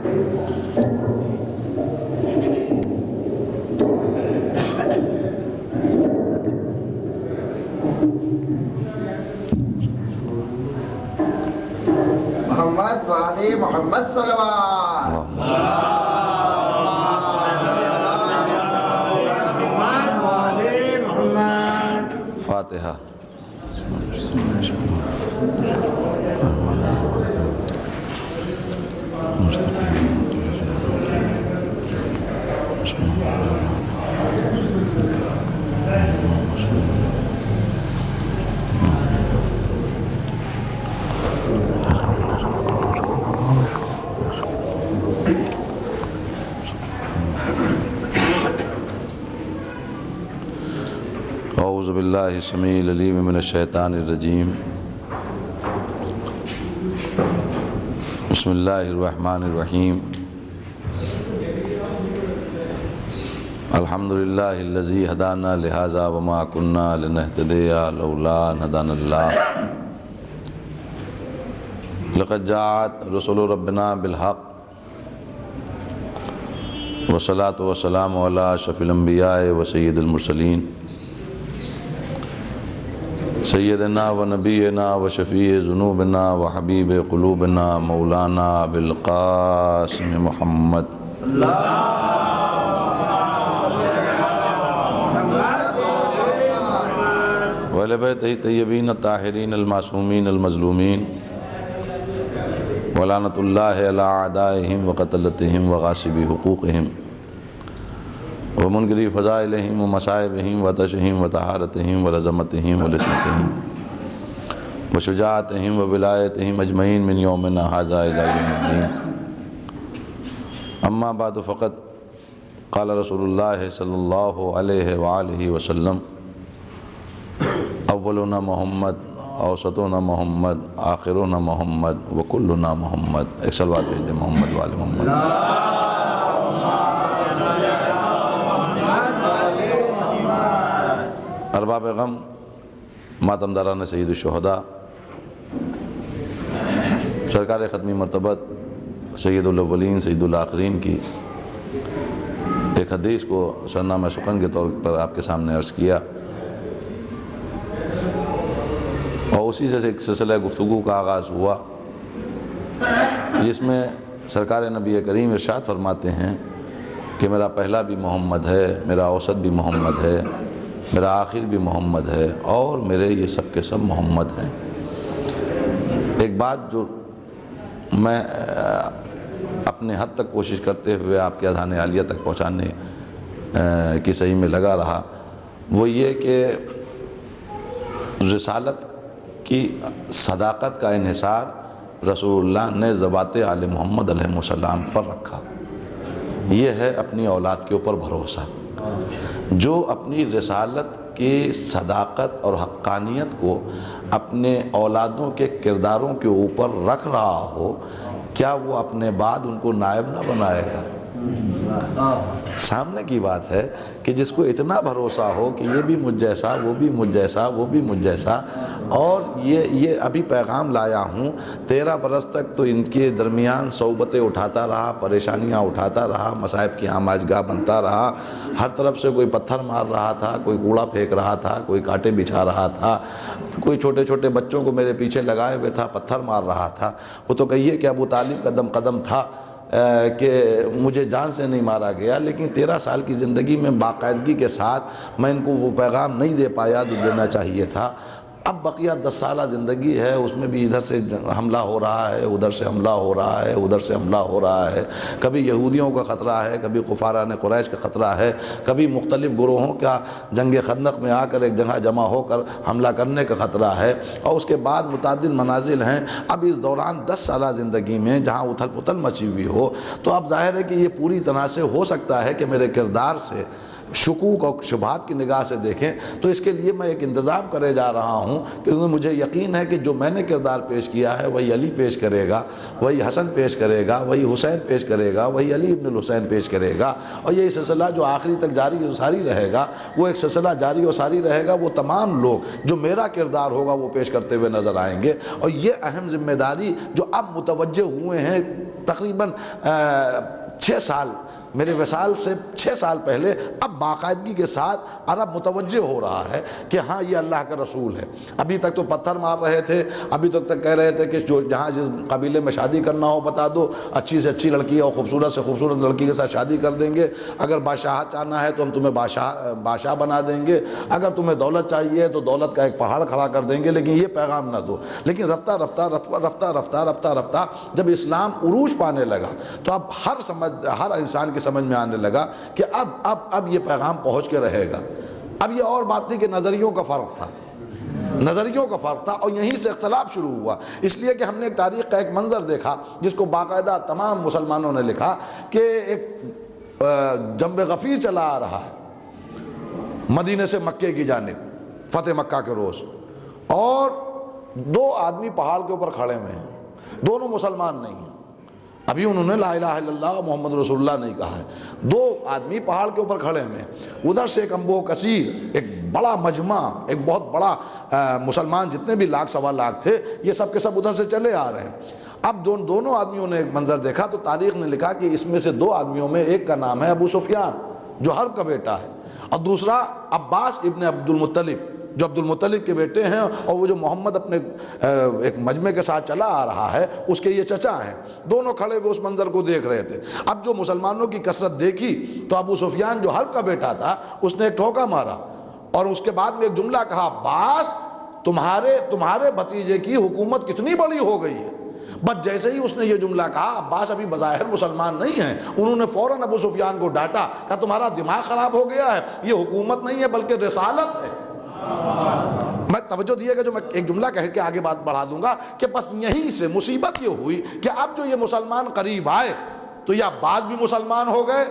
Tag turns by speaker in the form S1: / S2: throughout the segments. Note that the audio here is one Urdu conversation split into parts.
S1: محمد وعلی محمد صلوات.
S2: فاتحہ. اعوذ باللہ السمیع العلیم من الشیطان الرجیم. بسم اللہ الرحمن الرحیم. الحمدللہ الذی ہدانا لہذا وما کنا لنہتدی لولا ان ہدانا اللہ. لقد جاءت رسل ربنا بالحق والصلاة والسلام علی اشرف الانبیاء و سید المرسلین سیدنا و نبینا و شفیع ذنوبنا و حبیب قلوبنا مولانا بالقاسم محمد وعلی بیتہ الطیبین الطاہرین المعصومین المظلومین ولعنۃ اللہ علی اعدائہم وقتلتہم وغاصبی حقوقہم ومنکری فضائلہم ومصائبہم وتشہم وطہارتہم ولزمتہم ولسمتہم وشجاعتہم وولایتہم اجمعین من یومنا ھذا الی یوم الدین. اما بعد فقط قال رسول اللہ صلی اللہ علیہ وآلہ وسلم اولنا محمد اوسطنا محمد آخرنا محمد وکلنا محمد. ایک صلوات بھیج دیں محمد وآل محمد. ارباب غم ماتم داران سید الشہداء سرکار ختمی مرتبت سید الاولین سید الآخرین کی ایک حدیث کو سرنامہ سخن کے طور پر آپ کے سامنے عرض کیا، اور اسی سے ایک سلسلہ گفتگو کا آغاز ہوا جس میں سرکار نبی کریم ارشاد فرماتے ہیں کہ میرا پہلا بھی محمد ہے، میرا اوسط بھی محمد ہے، میرا آخر بھی محمد ہے، اور میرے یہ سب کے سب محمد ہیں. ایک بات جو میں اپنے حد تک کوشش کرتے ہوئے آپ کے اذہان عالیہ تک پہنچانے کی صحیح میں لگا رہا، وہ یہ کہ رسالت کی صداقت کا انحصار رسول اللہ نے ذوات آل محمد علیہ السلام پر رکھا. یہ ہے اپنی اولاد کے اوپر بھروسہ. جو اپنی رسالت کی صداقت اور حقانیت کو اپنے اولادوں کے کرداروں کے اوپر رکھ رہا ہو، کیا وہ اپنے بعد ان کو نائب نہ بنائے گا؟ سامنے کی بات ہے کہ جس کو اتنا بھروسہ ہو کہ یہ بھی مجھ جیسا، وہ بھی مجھ جیسا، وہ بھی مجھ جیسا، اور یہ ابھی پیغام لایا ہوں. 13 برس تک تو ان کے درمیان صعوبتیں اٹھاتا رہا، پریشانیاں اٹھاتا رہا، مصائب کی آماج گاہ بنتا رہا. ہر طرف سے کوئی پتھر مار رہا تھا، کوئی کوڑا پھینک رہا تھا، کوئی کانٹے بچھا رہا تھا، کوئی چھوٹے چھوٹے بچوں کو میرے پیچھے لگائے ہوئے تھا، پتھر مار رہا تھا. وہ تو کہیے کہ ابو طالب قدم قدم تھا کہ مجھے جان سے نہیں مارا گیا، لیکن 13 سال کی زندگی میں باقاعدگی کے ساتھ میں ان کو وہ پیغام نہیں دے پایا جو دینا چاہیے تھا. اب بقیہ 10 سالہ زندگی ہے، اس میں بھی ادھر سے حملہ ہو رہا ہے، ادھر سے حملہ ہو رہا ہے، ادھر سے حملہ ہو رہا ہے. کبھی یہودیوں کا خطرہ ہے، کبھی کفاران قریش کا خطرہ ہے، کبھی مختلف گروہوں کا جنگ خندق میں آ کر ایک جگہ جمع ہو کر حملہ کرنے کا خطرہ ہے، اور اس کے بعد متعدد منازل ہیں. اب اس دوران 10 سالہ زندگی میں جہاں اتھل پتھل مچی ہوئی ہو، تو اب ظاہر ہے کہ یہ پوری طرح سے ہو سکتا ہے کہ میرے کردار سے شکوک اور شبہات کی نگاہ سے دیکھیں تو اس کے لیے میں ایک انتظام کرے جا رہا ہوں، کیونکہ مجھے یقین ہے کہ جو میں نے کردار پیش کیا ہے وہی علی پیش کرے گا، وہی حسن پیش کرے گا، وہی حسین پیش کرے گا، وہی علی ابن الحسین پیش کرے گا، اور یہ سلسلہ جو آخری تک جاری و ساری رہے گا، وہ ایک سلسلہ جاری و ساری رہے گا۔ وہ تمام لوگ جو میرا کردار ہوگا وہ پیش کرتے ہوئے نظر آئیں گے، اور یہ اہم ذمہ داری جو اب متوجہ ہوئے ہیں تقریباً 6 سال، میرے وصال سے 6 سال پہلے، اب باقاعدگی کے ساتھ عرب متوجہ ہو رہا ہے کہ ہاں یہ اللہ کا رسول ہے۔ ابھی تک تو پتھر مار رہے تھے، ابھی تک کہہ رہے تھے کہ جو جہاں جس قبیلے میں شادی کرنا ہو بتا دو، اچھی سے اچھی لڑکی اور خوبصورت سے خوبصورت لڑکی کے ساتھ شادی کر دیں گے، اگر بادشاہت چاہنا ہے تو ہم تمہیں بادشاہ بنا دیں گے، اگر تمہیں دولت چاہیے تو دولت کا ایک پہاڑ کھڑا کر دیں گے، لیکن یہ پیغام نہ دو۔ لیکن رفتہ رفتہ جب اسلام عروج پانے لگا تو اب ہر انسان کے سمجھ میں آنے لگا کہ اب یہ پیغام پہنچ کے رہے گا۔ اب یہ اور بات نہیں کہ نظریوں کا فرق تھا، اور یہیں سے اختلاف شروع ہوا، اس لیے کہ ہم نے ایک تاریخ کا ایک منظر دیکھا جس کو باقاعدہ تمام مسلمانوں نے لکھا کہ ایک جنب غفیر چلا آ رہا ہے مدینے سے مکے کی جانب فتح مکہ کے روز، اور 2 آدمی پہاڑ کے اوپر کھڑے ہوئے ہیں، دونوں مسلمان نہیں ہیں، ابھی انہوں نے لا الہ الا اللہ محمد رسول اللہ نہیں کہا ہے، 2 آدمی پہاڑ کے اوپر کھڑے ہیں، ادھر سے ایک انبوہ کثیر، ایک بڑا مجمع، ایک بہت بڑا مسلمان جتنے بھی لاکھ سوا لاکھ تھے یہ سب کے سب ادھر سے چلے آ رہے ہیں۔ اب دونوں آدمیوں نے ایک منظر دیکھا تو تاریخ نے لکھا کہ اس میں سے 2 آدمیوں میں ایک کا نام ہے ابو سفیان جو حرب کا بیٹا ہے، اور دوسرا عباس ابن عبد المطلب جو عبد المطلب کے بیٹے ہیں، اور وہ جو محمد اپنے ایک مجمع کے ساتھ چلا آ رہا ہے اس کے یہ چچا ہیں۔ دونوں کھڑے ہوئے اس منظر کو دیکھ رہے تھے۔ اب جو مسلمانوں کی کثرت دیکھی تو ابو سفیان جو حرب کا بیٹا تھا اس نے ایک ٹھوکا مارا، اور اس کے بعد میں ایک جملہ کہا، عباس تمہارے بھتیجے کی حکومت کتنی بڑی ہو گئی ہے۔ بس جیسے ہی اس نے یہ جملہ کہا، عباس ابھی بظاہر مسلمان نہیں ہیں، انہوں نے فوراً ابو سفیان کو ڈانٹا، کہا تمہارا دماغ خراب ہو گیا ہے، یہ حکومت نہیں ہے بلکہ رسالت ہے۔ میں توجہ دیے گا، جو میں ایک جملہ کہہ کے آگے بات بڑھا دوں گا کہ بس یہیں سے مصیبت یہ ہوئی کہ اب جو یہ مسلمان قریب آئے تو یہ عباس بھی مسلمان ہو گئے،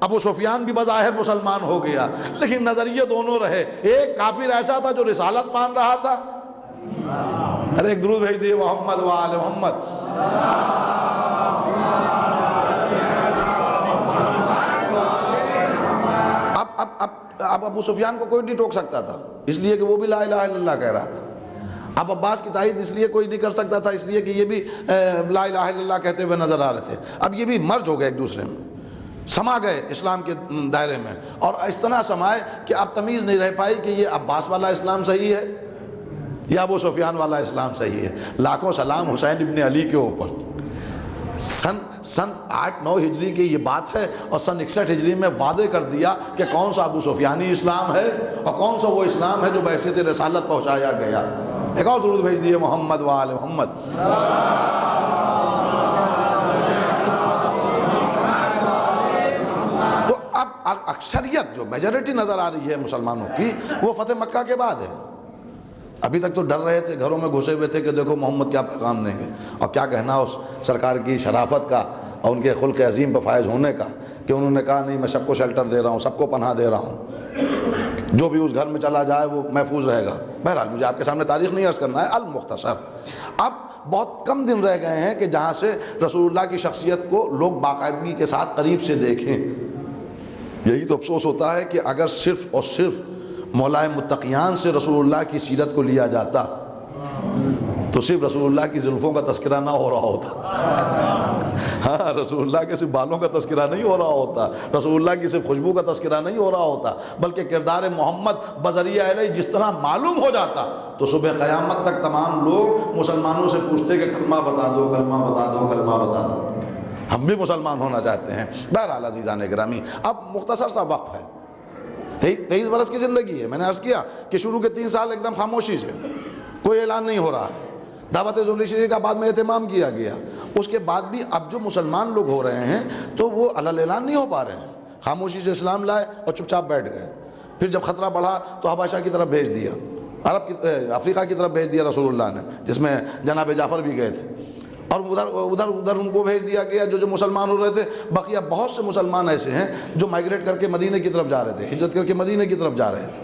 S2: ابو سفیان بھی بظاہر مسلمان ہو گیا، لیکن نظریے دونوں رہے۔ ایک کافر ایسا تھا جو رسالت مان رہا تھا، ارے ایک درود بھیج دیے محمد و آل محمد۔ اب ابو سفیان کو کوئی نہیں ٹوک سکتا تھا، اس لیے کہ وہ بھی لا الہ الا اللہ کہہ رہا تھا۔ اب عباس کی تائید اس لیے کوئی نہیں کر سکتا تھا، اس لیے کہ یہ بھی لا الہ الا اللہ کہتے ہوئے نظر آ رہے تھے۔ اب یہ بھی مرج ہو گئے ایک دوسرے میں، سما گئے اسلام کے دائرے میں، اور اس طرح سمائے کہ اب تمیز نہیں رہ پائی کہ یہ عباس والا اسلام صحیح ہے یا ابو سفیان والا اسلام صحیح ہے۔ لاکھوں سلام حسین ابن علی کے اوپر۔ سن 8-9 ہجری کی یہ بات ہے، اور سن 61 ہجری میں وعدے کر دیا کہ کون سا ابو سفیانی اسلام ہے اور کون سا وہ اسلام ہے جو بحیثیت رسالت پہنچایا گیا۔ ایک اور درود بھیج دیے محمد و آل محمد۔ تو اب اکثریت جو میجورٹی نظر آ رہی ہے مسلمانوں کی وہ فتح مکہ کے بعد ہے۔ ابھی تک تو ڈر رہے تھے، گھروں میں گھسے ہوئے تھے کہ دیکھو محمد کیا پیغام دیں گے، اور کیا کہنا اس سرکار کی شرافت کا اور ان کے خلق عظیم پہ فائز ہونے کا کہ انہوں نے کہا نہیں میں سب کو شیلٹر دے رہا ہوں، سب کو پناہ دے رہا ہوں، جو بھی اس گھر میں چلا جائے وہ محفوظ رہے گا۔ بہرحال مجھے آپ کے سامنے تاریخ نہیں عرض کرنا ہے، المختصر اب بہت کم دن رہ گئے ہیں کہ جہاں سے رسول اللہ کی شخصیت کو لوگ باقاعدگی کے ساتھ قریب سے دیکھیں۔ یہی تو افسوس ہوتا ہے کہ اگر صرف اور صرف مولائے متقیان سے رسول اللہ کی سیرت کو لیا جاتا تو صرف رسول اللہ کی زلفوں کا تذکرہ نہ ہو رہا ہوتا، ہاں رسول اللہ کے صرف بالوں کا تذکرہ نہیں ہو رہا ہوتا، رسول اللہ کی صرف خوشبو کا تذکرہ نہیں ہو رہا ہوتا، بلکہ کردار محمد بذریعہ علیہ جس طرح معلوم ہو جاتا تو صبح قیامت تک تمام لوگ مسلمانوں سے پوچھتے کہ کلمہ بتا دو، کلمہ بتا دو، کلمہ بتا دو۔ ہم بھی مسلمان ہونا چاہتے ہیں۔ بہرحال عزیزان گرامی، اب مختصر سا وقت ہے، 23 برس کی زندگی ہے۔ میں نے عرض کیا کہ شروع کے 3 سال ایک دم خاموشی سے، کوئی اعلان نہیں ہو رہا ہے، دعوت ظہور شریف کا بعد میں اہتمام کیا گیا، اس کے بعد بھی اب جو مسلمان لوگ ہو رہے ہیں تو وہ علل اعلان نہیں ہو پا رہے ہیں، خاموشی سے اسلام لائے اور چپ چاپ بیٹھ گئے۔ پھر جب خطرہ بڑھا تو حبشہ کی طرف بھیج دیا، افریقہ کی طرف بھیج دیا رسول اللہ نے، جس میں جناب جعفر بھی گئے تھے، اور ادھر ان کو بھیج دیا گیا جو مسلمان ہو رہے تھے. بقیہ بہت سے مسلمان ایسے ہیں جو مائگریٹ کر کے مدینے کی طرف جا رہے تھے, ہجرت کر کے مدینے کی طرف جا رہے تھے.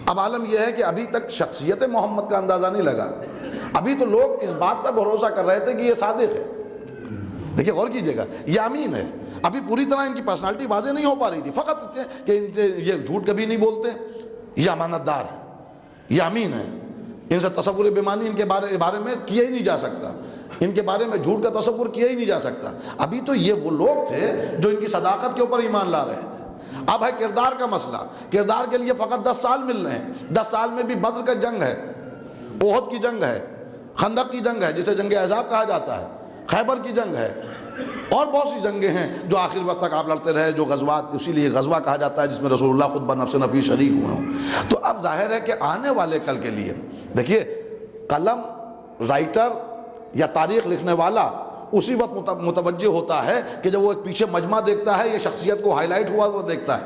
S2: اب عالم یہ ہے کہ ابھی تک شخصیت محمد کا اندازہ نہیں لگا. ابھی تو لوگ اس بات پر بھروسہ کر رہے تھے کہ یہ صادق ہے. دیکھیے غور کیجئے گا, یہ امین ہے. ابھی پوری طرح ان کی پرسنالٹی واضح نہیں ہو پا رہی تھی, فقط اتنے کہ ان سے یہ جھوٹ کبھی نہیں بولتے, یہ امانت دار ہے, یہ امین ہے, ان سے تصور بیمانی ان کے بارے میں کیا ہی نہیں جا سکتا, ان کے بارے میں جھوٹ کا تصور کیا ہی نہیں جا سکتا. ابھی تو یہ وہ لوگ تھے جو ان کی صداقت کے اوپر ایمان لا رہے تھے. اب ہے کردار کا مسئلہ. کردار کے لیے فقط 10 سال مل رہے ہیں. 10 سال میں بھی بدر کا جنگ ہے, احد کی جنگ ہے, خندق کی جنگ ہے جسے جنگ احزاب کہا جاتا ہے, خیبر کی جنگ ہے, اور بہت سی جنگیں ہیں جو آخر وقت تک آپ لڑتے رہے, جو غزوات, اسی لیے غزوہ کہا جاتا ہے جس میں رسول اللہ خود بنفس نفیس شریک ہوئے ہوں. تو اب ظاہر ہے کہ آنے والے کل کے لیے دیکھیے, قلم, رائٹر یا تاریخ لکھنے والا اسی وقت متوجہ ہوتا ہے کہ جب وہ ایک پیچھے مجمع دیکھتا ہے, یہ شخصیت کو ہائی لائٹ ہوا وہ دیکھتا ہے.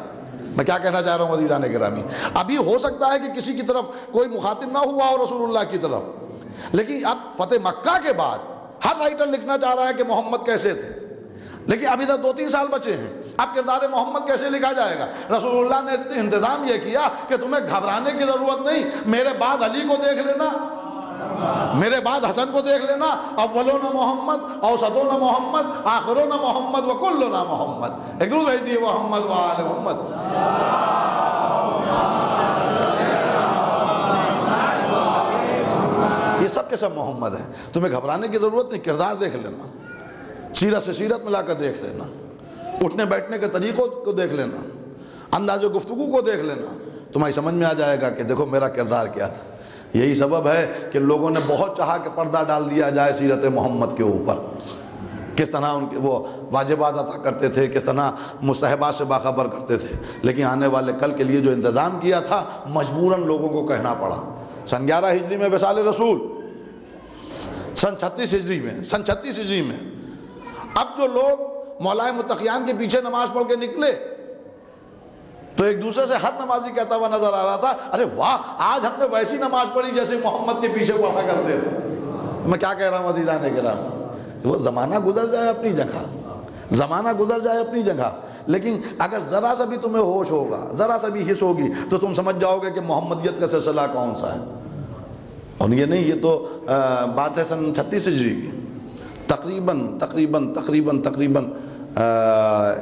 S2: میں کیا کہنا چاہ رہا ہوں عزیزان گرامی, ابھی ہو سکتا ہے کہ کسی کی طرف کوئی مخاطب نہ ہوا ہو رسول اللہ کی طرف, لیکن اب فتح مکہ کے بعد ہر رائٹر لکھنا چاہ رہا ہے کہ محمد کیسے تھے. لیکن ابھی تک 2-3 سال بچے ہیں, اب کردار محمد کیسے لکھا جائے گا؟ رسول اللہ نے انتظام یہ کیا کہ تمہیں گھبرانے کی ضرورت نہیں, میرے بعد علی کو دیکھ لینا, میرے بعد حسن کو دیکھ لینا, اولون محمد, اوسطون محمد, آخرون محمد, وکلنا محمد. ایک درود بھیج دیے محمد و آل محمد. یہ سب کے سب محمد ہیں, تمہیں گھبرانے کی ضرورت نہیں. کردار دیکھ لینا, سیرت سے سیرت ملا کر دیکھ لینا, اٹھنے بیٹھنے کے طریقوں کو دیکھ لینا, انداز گفتگو کو دیکھ لینا, تمہیں سمجھ میں آ جائے گا کہ دیکھو میرا کردار کیا تھا. یہی سبب ہے کہ لوگوں نے بہت چاہا کہ پردہ ڈال دیا جائے سیرت محمد کے اوپر, کس طرح ان کے وہ واجبات عطا کرتے تھے, کس طرح مستحبات سے باخبر کرتے تھے. لیکن آنے والے کل کے لیے جو انتظام کیا تھا مجبوراً لوگوں کو کہنا پڑا. سن 11 ہجری میں وصال رسول, سن 36 ہجری میں اب جو لوگ مولائے متقیان کے پیچھے نماز پڑھ کے نکلے تو ایک دوسرے سے ہر نمازی کہتا ہوا نظر آ رہا تھا, ارے واہ, آج ہم نے ویسی نماز پڑھی جیسے محمد کے پیچھے پڑھا کرتے تھے. میں کیا کہہ رہا ہوں عزیزان کرام, وہ زمانہ گزر جائے اپنی جگہ, زمانہ گزر جائے اپنی جگہ, لیکن اگر ذرا سا بھی تمہیں ہوش ہوگا, ذرا سا بھی حس ہوگی, تو تم سمجھ جاؤ گے کہ محمدیت کا سلسلہ کون سا ہے. اور یہ نہیں, یہ تو بات ہے سن 36 ہجری کی, تقریباً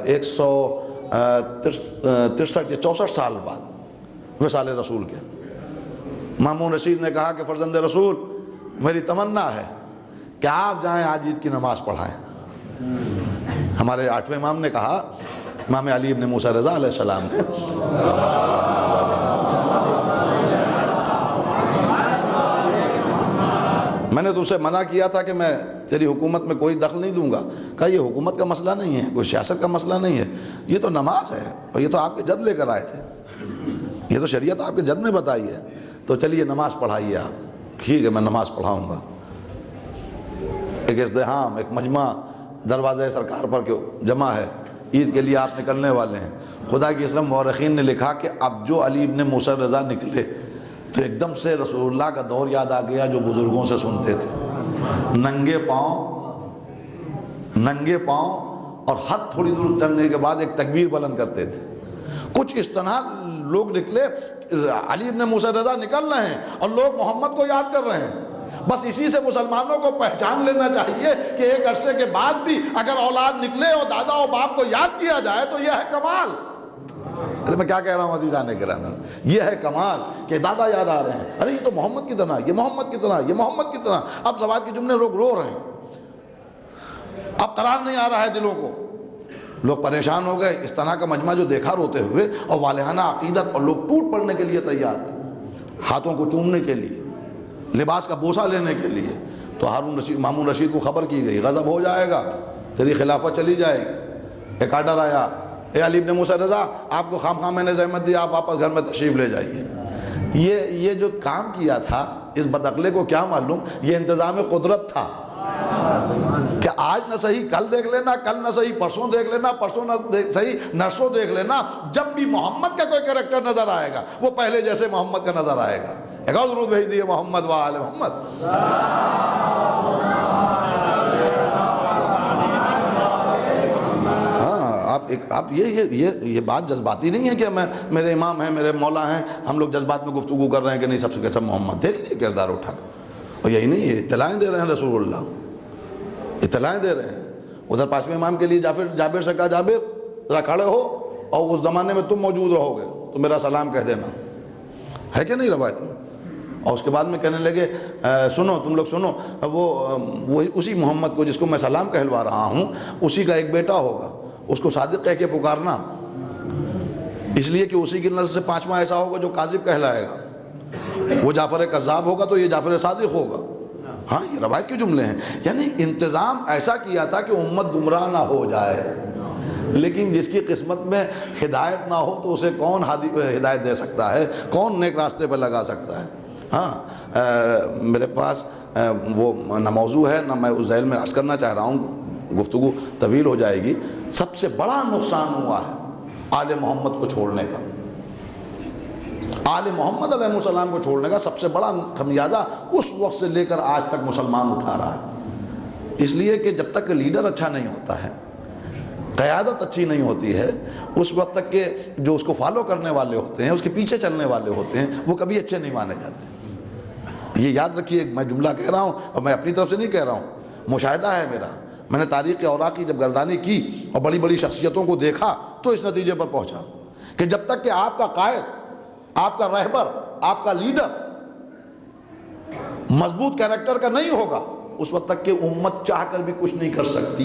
S2: 163 یا 64 سال بعد وصال رسول کے. مامون رشید نے کہا کہ فرزند رسول, میری تمنا ہے کہ آپ جائیں آج عید کی نماز پڑھائیں. ہمارے 8ویں امام نے کہا, امام علی ابن موسیٰ رضا علیہ السلام نے, میں نے تو اسے منع کیا تھا کہ میں تیری حکومت میں کوئی دخل نہیں دوں گا. کہا یہ حکومت کا مسئلہ نہیں ہے, کوئی سیاست کا مسئلہ نہیں ہے, یہ تو نماز ہے, اور یہ تو آپ کے جد لے کر آئے تھے, یہ تو شریعت آپ کے جد نے بتائی ہے, تو چلیے نماز پڑھائیے آپ. ٹھیک ہے, میں نماز پڑھاؤں گا. ایک ازدحام, ایک مجمع دروازے سرکار پر کیوں جمع ہے, عید کے لیے آپ نکلنے والے ہیں. خدا کی قسم مورخین نے لکھا کہ اب جو علی ابن موسیٰ رضا نکلے تو ایک دم سے رسول اللہ کا دور یاد آ گیا جو بزرگوں سے سنتے تھے, ننگے پاؤں اور ہاتھ تھوڑی دور چلنے کے بعد ایک تکبیر بلند کرتے تھے. کچھ اس طرح لوگ نکلے, علی ابن موسیٰ رضا نکل رہے ہیں اور لوگ محمد کو یاد کر رہے ہیں. بس اسی سے مسلمانوں کو پہچان لینا چاہیے کہ ایک عرصے کے بعد بھی اگر اولاد نکلے اور دادا و باپ کو یاد کیا جائے تو یہ ہے کمال. ارے میں کیا کہہ رہا ہوں عزیزان گرامی, یہ ہے کمال کہ دادا یاد آ رہے ہیں, ارے یہ تو محمد کی طرح, یہ محمد کی طرح, یہ محمد کی طرح. اب روایت کے جملے لوگ رو رہے ہیں, اب قرار نہیں آ رہا ہے دلوں کو, لوگ پریشان ہو گئے. اس طرح کا مجمع جو دیکھا روتے ہوئے, اور والہانہ عقیدت, اور لوگ ٹوٹ پڑنے کے لیے تیار تھے, ہاتھوں کو چومنے کے لیے, لباس کا بوسہ لینے کے لیے. تو مامون رشید کو خبر کی گئی, غضب ہو جائے گا, تیری خلافت چلی جائے گی. ایک آرڈر آیا, اے علی ابن موسیٰ رضا, آپ کو خام میں نے زحمت دی, آپ واپس گھر میں تشریف لے جائیے. یہ جو کام کیا تھا اس بدعقلے کو کیا معلوم, یہ انتظام قدرت تھا کہ آج نہ صحیح کل دیکھ لینا, کل نہ صحیح پرسوں دیکھ لینا, پرسوں نہ صحیح نرسوں دیکھ لینا, جب بھی محمد کا کوئی کریکٹر نظر آئے گا وہ پہلے جیسے محمد کا نظر آئے گا. ایک اور درود بھیج دیے محمد و آل محمد. اب یہ بات جذباتی نہیں ہے کہ میرے امام ہیں، میرے مولا ہیں، ہم لوگ جذبات میں گفتگو کر رہے ہیں کہ نہیں سب سے کیسا محمد، دیکھ لیے کردار اٹھا کر، اور یہی نہیں، یہ اطلاعیں دے رہے ہیں رسول اللہ، اطلاعیں دے رہے ہیں۔ ادھر پانچویں امام کے لیے جابر سے کہا، جابر ذرا کھڑے ہو، اور اس زمانے میں تم موجود رہو گے تو میرا سلام کہہ دینا، ہے کہ نہیں روایت میں؟ اور اس کے بعد میں کہنے لگے سنو تم لوگ سنو، وہ اسی محمد کو جس کو میں سلام کہلوا رہا ہوں، اسی کا ایک بیٹا ہوگا، اس کو صادق کہہ کے پکارنا، اس لیے کہ اسی کی نسل سے پانچواں ایسا ہوگا جو کاذب کہلائے گا، وہ جعفر کذاب ہوگا تو یہ جعفر صادق ہوگا۔ ہاں یہ روایت کے جملے ہیں، یعنی انتظام ایسا کیا تھا کہ امت گمراہ نہ ہو جائے، لیکن جس کی قسمت میں ہدایت نہ ہو تو اسے کون ہدایت دے سکتا ہے، کون نیک راستے پر لگا سکتا ہے؟ ہاں میرے پاس وہ نہ موضوع ہے نہ میں اس ذیل میں عرض کرنا چاہ رہا ہوں، گفتگو طویل ہو جائے گی۔ سب سے بڑا نقصان ہوا ہے آل محمد کو چھوڑنے کا، آل محمد علیہ السلام کو چھوڑنے کا سب سے بڑا خمیازہ اس وقت سے لے کر آج تک مسلمان اٹھا رہا ہے، اس لیے کہ جب تک لیڈر اچھا نہیں ہوتا ہے، قیادت اچھی نہیں ہوتی ہے، اس وقت تک کہ جو اس کو فالو کرنے والے ہوتے ہیں، اس کے پیچھے چلنے والے ہوتے ہیں، وہ کبھی اچھے نہیں مانے جاتے۔ یہ یاد رکھیے، میں جملہ کہہ رہا ہوں اور میں اپنی طرف سے نہیں کہہ رہا ہوں، مشاہدہ ہے میرا، میں نے تاریخ اوراق کی جب گردانی کی اور بڑی بڑی شخصیتوں کو دیکھا تو اس نتیجے پر پہنچا کہ جب تک کہ آپ کا قائد، آپ کا رہبر، آپ کا لیڈر مضبوط کیریکٹر کا نہیں ہوگا، اس وقت تک کہ امت چاہ کر بھی کچھ نہیں کر سکتی۔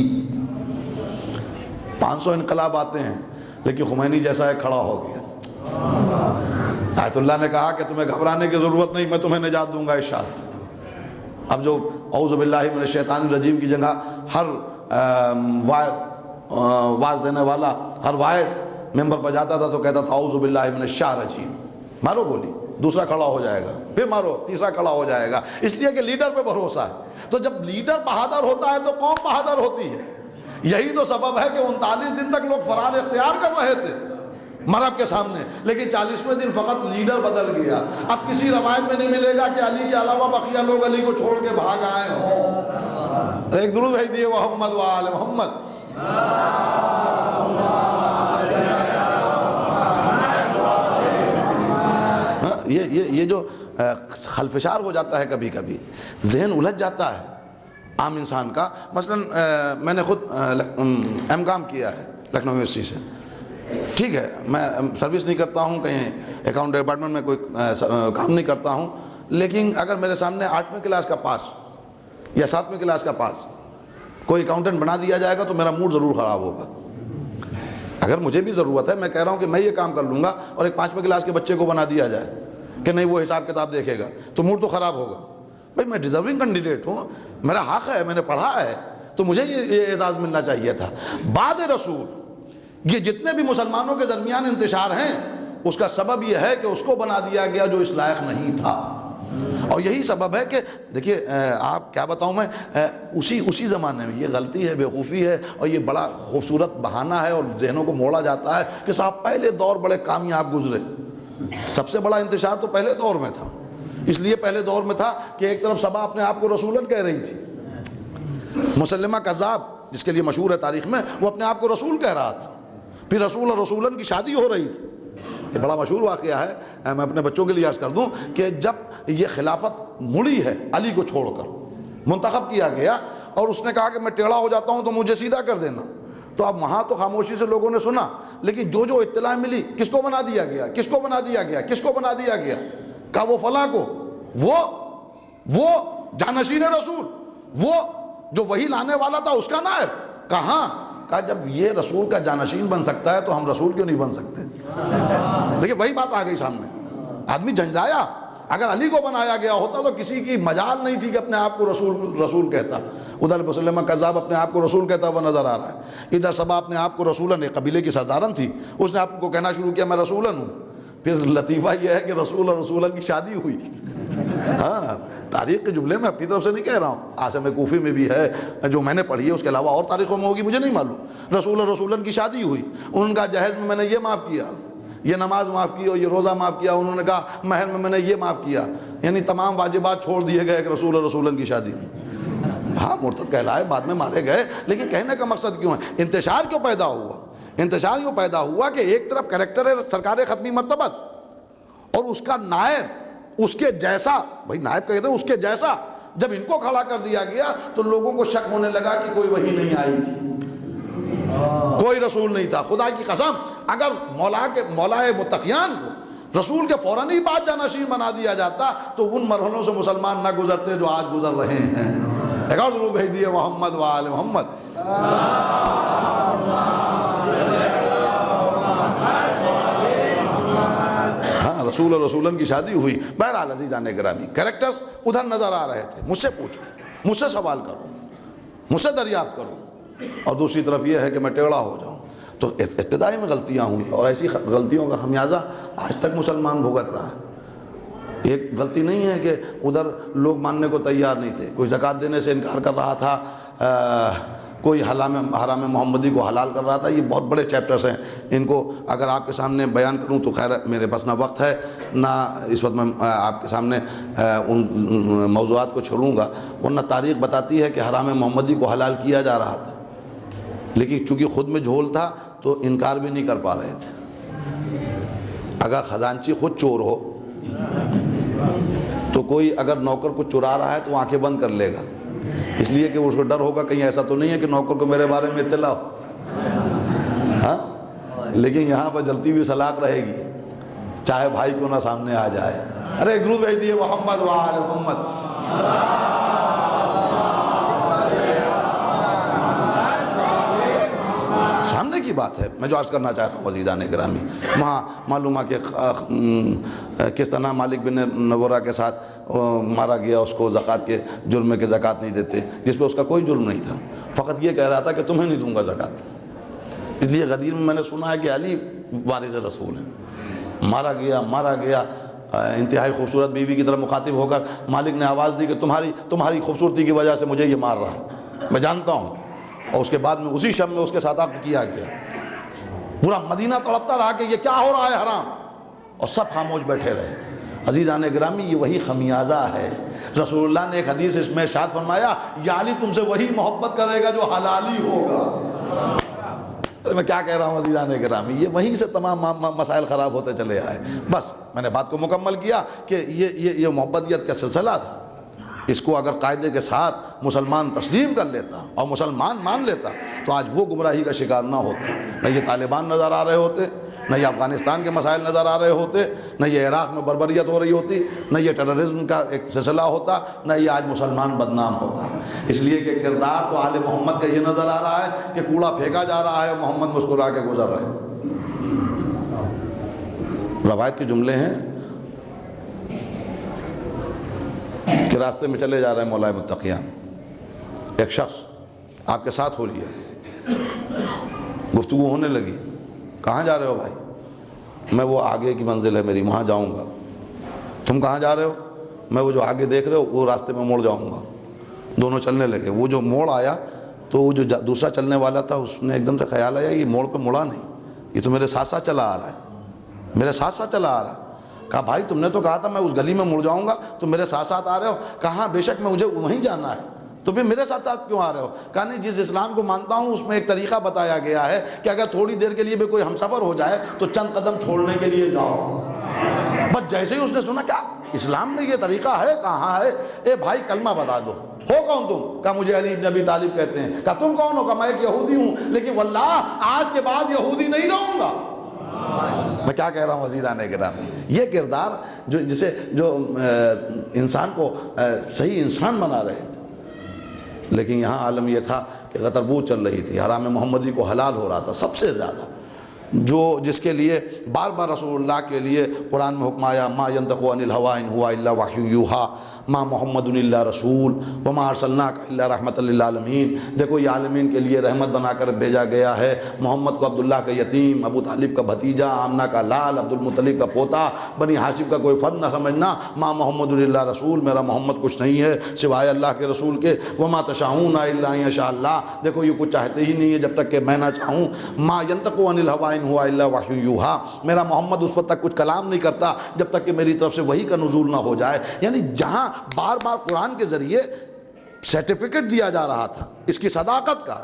S2: 500 انقلاب آتے ہیں لیکن خمینی جیسا ایک کھڑا ہو گیا۔ آیت اللہ نے کہا کہ تمہیں گھبرانے کی ضرورت نہیں، میں تمہیں نجات دوں گا ارشاد۔ اب جو اعوذ باللہ من الشیطان الرجیم کی جگہ ہر واعظ دینے والا، ہر واعظ ممبر پر جاتا تھا تو کہتا تھا اعوذ باللہ من الشیطان الرجیم، مارو گولی، دوسرا کھڑا ہو جائے گا، پھر مارو، تیسرا کھڑا ہو جائے گا، اس لیے کہ لیڈر پہ بھروسہ ہے۔ تو جب لیڈر بہادر ہوتا ہے تو قوم بہادر ہوتی ہے۔ یہی تو سبب ہے کہ 39 دن تک لوگ فرار اختیار کر رہے تھے مرب کے سامنے، لیکن 40ویں دن فقط لیڈر بدل گیا۔ اب کسی روایت میں نہیں ملے گا کہ علی کے علاوہ بقیہ لوگ علی کو چھوڑ کے بھاگ آئے ہوں۔ ایک درود بھیج دیے محمد و آل محمد۔ یہ جو خلفشار ہو جاتا ہے، کبھی کبھی ذہن الجھ جاتا ہے عام انسان کا۔ مثلا میں نے خود ایم کام کیا ہے لکھنؤ یونیورسٹی سے، ٹھیک ہے، میں سروس نہیں کرتا ہوں، کہیں اکاؤنٹ ڈپارٹمنٹ میں کوئی کام نہیں کرتا ہوں، لیکن اگر میرے سامنے 8ویں کلاس کا پاس یا 7ویں کلاس کا پاس کوئی اکاؤنٹنٹ بنا دیا جائے گا تو میرا موڈ ضرور خراب ہوگا۔ اگر مجھے بھی ضرورت ہے، میں کہہ رہا ہوں کہ میں یہ کام کر لوں گا، اور ایک 5ویں کلاس کے بچے کو بنا دیا جائے کہ نہیں وہ حساب کتاب دیکھے گا، تو موڈ تو خراب ہوگا۔ بھائی میں ڈیزرونگ کینڈیڈیٹ ہوں، میرا حق ہے، میں نے پڑھا ہے، تو مجھے یہ اعزاز ملنا چاہیے تھا۔ بعد رسول یہ جتنے بھی مسلمانوں کے درمیان انتشار ہیں، اس کا سبب یہ ہے کہ اس کو بنا دیا گیا جو اس لائق نہیں تھا۔ اور یہی سبب ہے کہ دیکھیے آپ کیا بتاؤں میں، اسی زمانے میں یہ غلطی ہے، بیوقوفی ہے، اور یہ بڑا خوبصورت بہانہ ہے اور ذہنوں کو موڑا جاتا ہے کہ صاحب پہلے دور بڑے کامیاب گزرے۔ سب سے بڑا انتشار تو پہلے دور میں تھا، اس لیے پہلے دور میں تھا کہ ایک طرف سبا اپنے آپ کو رسولن کہہ رہی تھی، مسلمہ کذاب جس کے لیے مشہور ہے تاریخ میں، وہ اپنے آپ کو رسول کہہ رہا تھا، پھر رسول اور رسولن کی شادی ہو رہی تھی۔ یہ بڑا مشہور واقعہ ہے، میں اپنے بچوں کے لیے عرض کر دوں کہ جب یہ خلافت مڑی ہے علی کو چھوڑ کر، منتخب کیا گیا، اور اس نے کہا کہ میں ٹیڑھا ہو جاتا ہوں تو مجھے سیدھا کر دینا، تو اب وہاں تو خاموشی سے لوگوں نے سنا، لیکن جو اطلاع ملی، کس کو بنا دیا گیا، کس کو بنا دیا گیا، کس کو بنا دیا گیا، کہا وہ فلاں کو، وہ جانشین رسول، وہ جو وہی لانے والا تھا اس کا نائب، کہاں؟ کہا جب یہ رسول کا جانشین بن سکتا ہے تو ہم رسول کیوں نہیں بن سکتے؟ دیکھیں وہی بات آ گئی سامنے، آدمی جھنجھلایا۔ اگر علی کو بنایا گیا ہوتا تو کسی کی مجال نہیں تھی کہ اپنے آپ کو رسول کہتا۔ ادھر مسلمہ کذاب اپنے آپ کو رسول کہتا ہوا نظر آ رہا ہے، ادھر سبا اپنے آپ کو رسولن، ایک قبیلے کی سردارن تھی، اس نے آپ کو کہنا شروع کیا میں رسولن ہوں۔ پھر لطیفہ یہ ہے کہ رسول اور رسولن کی شادی ہوئی۔ ہاں تاریخ کے جملے میں اپنی طرف سے نہیں کہہ رہا ہوں، عاصم کوفی میں بھی ہے جو میں نے پڑھی ہے، اس کے علاوہ اور تاریخوں میں ہوگی مجھے نہیں معلوم۔ رسول اور رسولن کی شادی ہوئی، ان کا جہیز میں میں نے یہ معاف کیا، یہ نماز معاف کی اور یہ روزہ معاف کیا، انہوں نے کہا مہر میں نے یہ معاف کیا، یعنی تمام واجبات چھوڑ دیے گئے ایک رسول اور رسولن کی شادی میں۔ ہاں مرتد کہلائے، بعد میں مارے گئے، لیکن کہنے کا مقصد کیوں ہے، انتشار کیوں پیدا ہوا؟ انتشار یوں پیدا ہوا کہ ایک طرف کریکٹر ہے سرکار ختمی مرتبت اور اس کا نائب اس کے جیسا، بھائی نائب کہتے ہیں اس کے جیسا، جب ان کو کھڑا کر دیا گیا تو لوگوں کو شک ہونے لگا کہ کوئی وحی نہیں آئی تھی، کوئی رسول نہیں تھا۔ خدا کی قسم اگر مولا متقیان کو رسول کے فوراً ہی بعد جانشین بنا دیا جاتا تو ان مرحلوں سے مسلمان نہ گزرتے جو آج گزر رہے ہیں۔ ایک اور ضرور بھیج دیے محمد و آل محمد۔ ہاں رسول اور رسولن کی شادی ہوئی۔ بہرحال عزیزان گرامی کریکٹرز ادھر نظر آ رہے تھے، مجھ سے پوچھو، مجھ سے سوال کرو، مجھ سے دریافت کرو، اور دوسری طرف یہ ہے کہ میں ٹیڑھا ہو جاؤں۔ تو ابتدائی میں غلطیاں ہوئی اور ایسی غلطیوں کا خمیازہ آج تک مسلمان بھگت رہا ہے۔ ایک غلطی نہیں ہے کہ ادھر لوگ ماننے کو تیار نہیں تھے، کوئی زکوٰۃ دینے سے انکار کر رہا تھا، کوئی حرام محمدی کو حلال کر رہا تھا۔ یہ بہت بڑے چیپٹرز ہیں، ان کو اگر آپ کے سامنے بیان کروں تو خیر میرے پاس نہ وقت ہے نہ اس وقت میں آپ کے سامنے ان موضوعات کو چھوڑوں گا، ورنہ تاریخ بتاتی ہے کہ حرام محمدی کو حلال کیا جا رہا تھا، لیکن چونکہ خود میں جھول تھا تو انکار بھی نہیں کر پا رہے تھے۔ اگر خزانچی خود چور ہو تو کوئی اگر نوکر کو چرا رہا ہے تو آنکھیں بند کر لے گا، اس لیے کہ اس کو ڈر ہوگا کہیں ایسا تو نہیں ہے کہ نوکر کو میرے بارے میں اطلاع ہو، ہاں، لیکن یہاں پر جلتی ہوئی سلاق رہے گی، چاہے بھائی کو نہ سامنے آ جائے۔ ارے ایک درود بھیج دیے محمد و آل محمد۔ سامنے کی بات ہے، میں جو عرض کرنا چاہ رہا ہوں عزیزان گرامی، وہاں معلوم ہے کہ کس طرح مالک بن نورہ کے ساتھ مارا گیا، اس کو زکوٰۃ کے جرم میں کہ زکوٰۃ نہیں دیتے، جس پہ اس کا کوئی جرم نہیں تھا، فقط یہ کہہ رہا تھا کہ تمہیں نہیں دوں گا زکوٰۃ۔ اس لیے غدیر میں نے سنا ہے کہ علی وارث رسول ہے، مارا گیا۔ انتہائی خوبصورت بیوی کی طرف مخاطب ہو کر مالک نے آواز دی کہ تمہاری خوبصورتی کی وجہ سے مجھے یہ مار رہا ہے، میں جانتا ہوں۔ اور اس کے بعد میں اسی شب میں اس کے ساتھ عقد کیا گیا۔ پورا مدینہ تڑپتا رہا کہ یہ کیا ہو رہا ہے حرام، اور سب خاموش بیٹھے رہے۔ عزیزان گرامی یہ وہی خمیازہ ہے۔ رسول اللہ نے ایک حدیث اس میں ارشاد فرمایا، یا علی تم سے وہی محبت کرے گا جو حلالی ہوگا۔ میں کیا کہہ رہا ہوں عزیزان گرامی، یہ وہیں سے تمام مسائل خراب ہوتے چلے آئے۔ بس میں نے بات کو مکمل کیا کہ یہ محبتیت کا سلسلہ تھا، اس کو اگر قاعدے کے ساتھ مسلمان تسلیم کر لیتا اور مسلمان مان لیتا تو آج وہ گمراہی کا شکار نہ ہوتا، نہ یہ طالبان نظر آ رہے ہوتے، نہ یہ افغانستان کے مسائل نظر آ رہے ہوتے، نہ یہ عراق میں بربریت ہو رہی ہوتی، نہ یہ ٹیررزم کا ایک سلسلہ ہوتا، نہ یہ آج مسلمان بدنام ہوتا۔ اس لیے کہ کردار تو آل محمد کا یہ نظر آ رہا ہے کہ کوڑا پھینکا جا رہا ہے اور محمد مسکرا کے گزر رہے ہیں۔ روایت کے جملے ہیں کہ راستے میں چلے جا رہے ہیں مولا متقیان، ایک شخص آپ کے ساتھ ہو لیا، گفتگو ہونے لگی، کہاں جا رہے ہو بھائی؟ میں وہ آگے کی منزل ہے میری، وہاں جاؤں گا۔ تم کہاں جا رہے ہو؟ میں وہ جو آگے دیکھ رہے ہو وہ راستے میں موڑ جاؤں گا۔ دونوں چلنے لگے، وہ جو موڑ آیا تو وہ جو دوسرا چلنے والا تھا اس نے ایک دم سے خیال آیا یہ موڑ پہ مڑا نہیں، یہ تو میرے ساتھ ساتھ چلا آ رہا ہے، میرے ساتھ ساتھ چلا آ رہا ہے۔ کہا بھائی تم نے تو کہا تھا میں اس گلی میں مڑ جاؤں گا، تم میرے ساتھ ساتھ آ رہے ہو۔ کہا بے شک میں مجھے وہیں جانا ہے، تو پھر میرے ساتھ ساتھ کیوں آ رہے ہو؟ کہا نہیں، جس اسلام کو مانتا ہوں اس میں ایک طریقہ بتایا گیا ہے کہ اگر تھوڑی دیر کے لیے بھی کوئی ہمسفر ہو جائے تو چند قدم چھوڑنے کے لیے جاؤ۔ بس جیسے ہی اس نے سنا کیا اسلام میں یہ طریقہ ہے؟ کہاں ہے؟ اے بھائی کلمہ بتا دو، ہو کون تم؟ کہا مجھے علی بن ابی طالب کہتے ہیں۔ کہا تم کون ہو؟ کہا میں ایک یہودی ہوں، لیکن واللہ آج کے بعد یہودی نہیں رہوں گا۔ میں کیا کہہ رہا ہوں عزیزان گرامی، یہ کردار جو انسان کو صحیح انسان بنا رہے تھے، لیکن یہاں عالم یہ تھا کہ غتربوت چل رہی تھی، حرام محمدی کو حلال ہو رہا تھا سب سے زیادہ، جس کے لیے بار بار رسول اللہ کے لیے قرآن میں حکم آیا، ما ینطق عن الہویٰ ان ہوا الا وحی یوحیٰ ما محمد الا رسول وما ارسلناک الا رحمۃ للعالمین۔ دیکھو یہ عالمین کے لیے رحمت بنا کر بھیجا گیا ہے۔ محمد کو عبداللہ کا یتیم، ابو طالب کا بھتیجا، آمنہ کا لال، عبد المطلب کا پوتا، بنی ہاشم کا کوئی فرد نہ سمجھنا۔ ما محمد الا رسول، میرا محمد کچھ نہیں ہے سوائے اللہ کے رسول کے۔ وما تشاءون الا ان یشاء اللہ، دیکھو یہ کچھ چاہتے ہی نہیں ہے جب تک کہ میں نہ چاہوں۔ ما ینطق عن الہویٰ ان ہوا الا وحی یوحیٰ، میرا محمد اس وقت تک کچھ کلام نہیں کرتا جب تک کہ میری طرف سے وحی کا نزول نہ ہو جائے۔ یعنی جہاں بار بار قرآن کے ذریعے سرٹیفکیٹ دیا جا رہا تھا اس کی صداقت کا،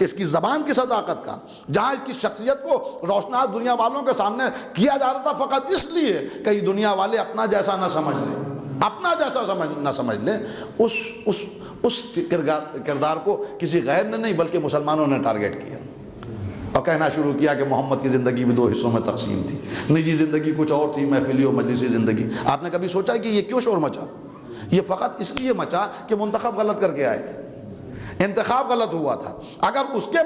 S2: اس کی زبان کی صداقت کا، جہاں اس کی شخصیت کو روشناس دنیا والوں کے سامنے کیا جا رہا تھا فقط اس لیے کہ یہ دنیا والے اپنا جیسا نہ سمجھ لیں، اپنا جیسا نہ سمجھ لیں، اس کردار کو کسی غیر نے نہیں بلکہ مسلمانوں نے ٹارگٹ کیا اور کہنا شروع کیا کہ محمد کی زندگی بھی 2 حصوں میں تقسیم تھی، نجی زندگی کچھ اور تھی، محفلی و مجلسی زندگی۔ آپ نے کبھی سوچا کہ یہ کیوں شور مچا؟ یہ فقط اس لیے مچا کہ منتخب غلط کر کے آئے تھے، انتخاب غلط ہوا تھا۔ اگر اس کے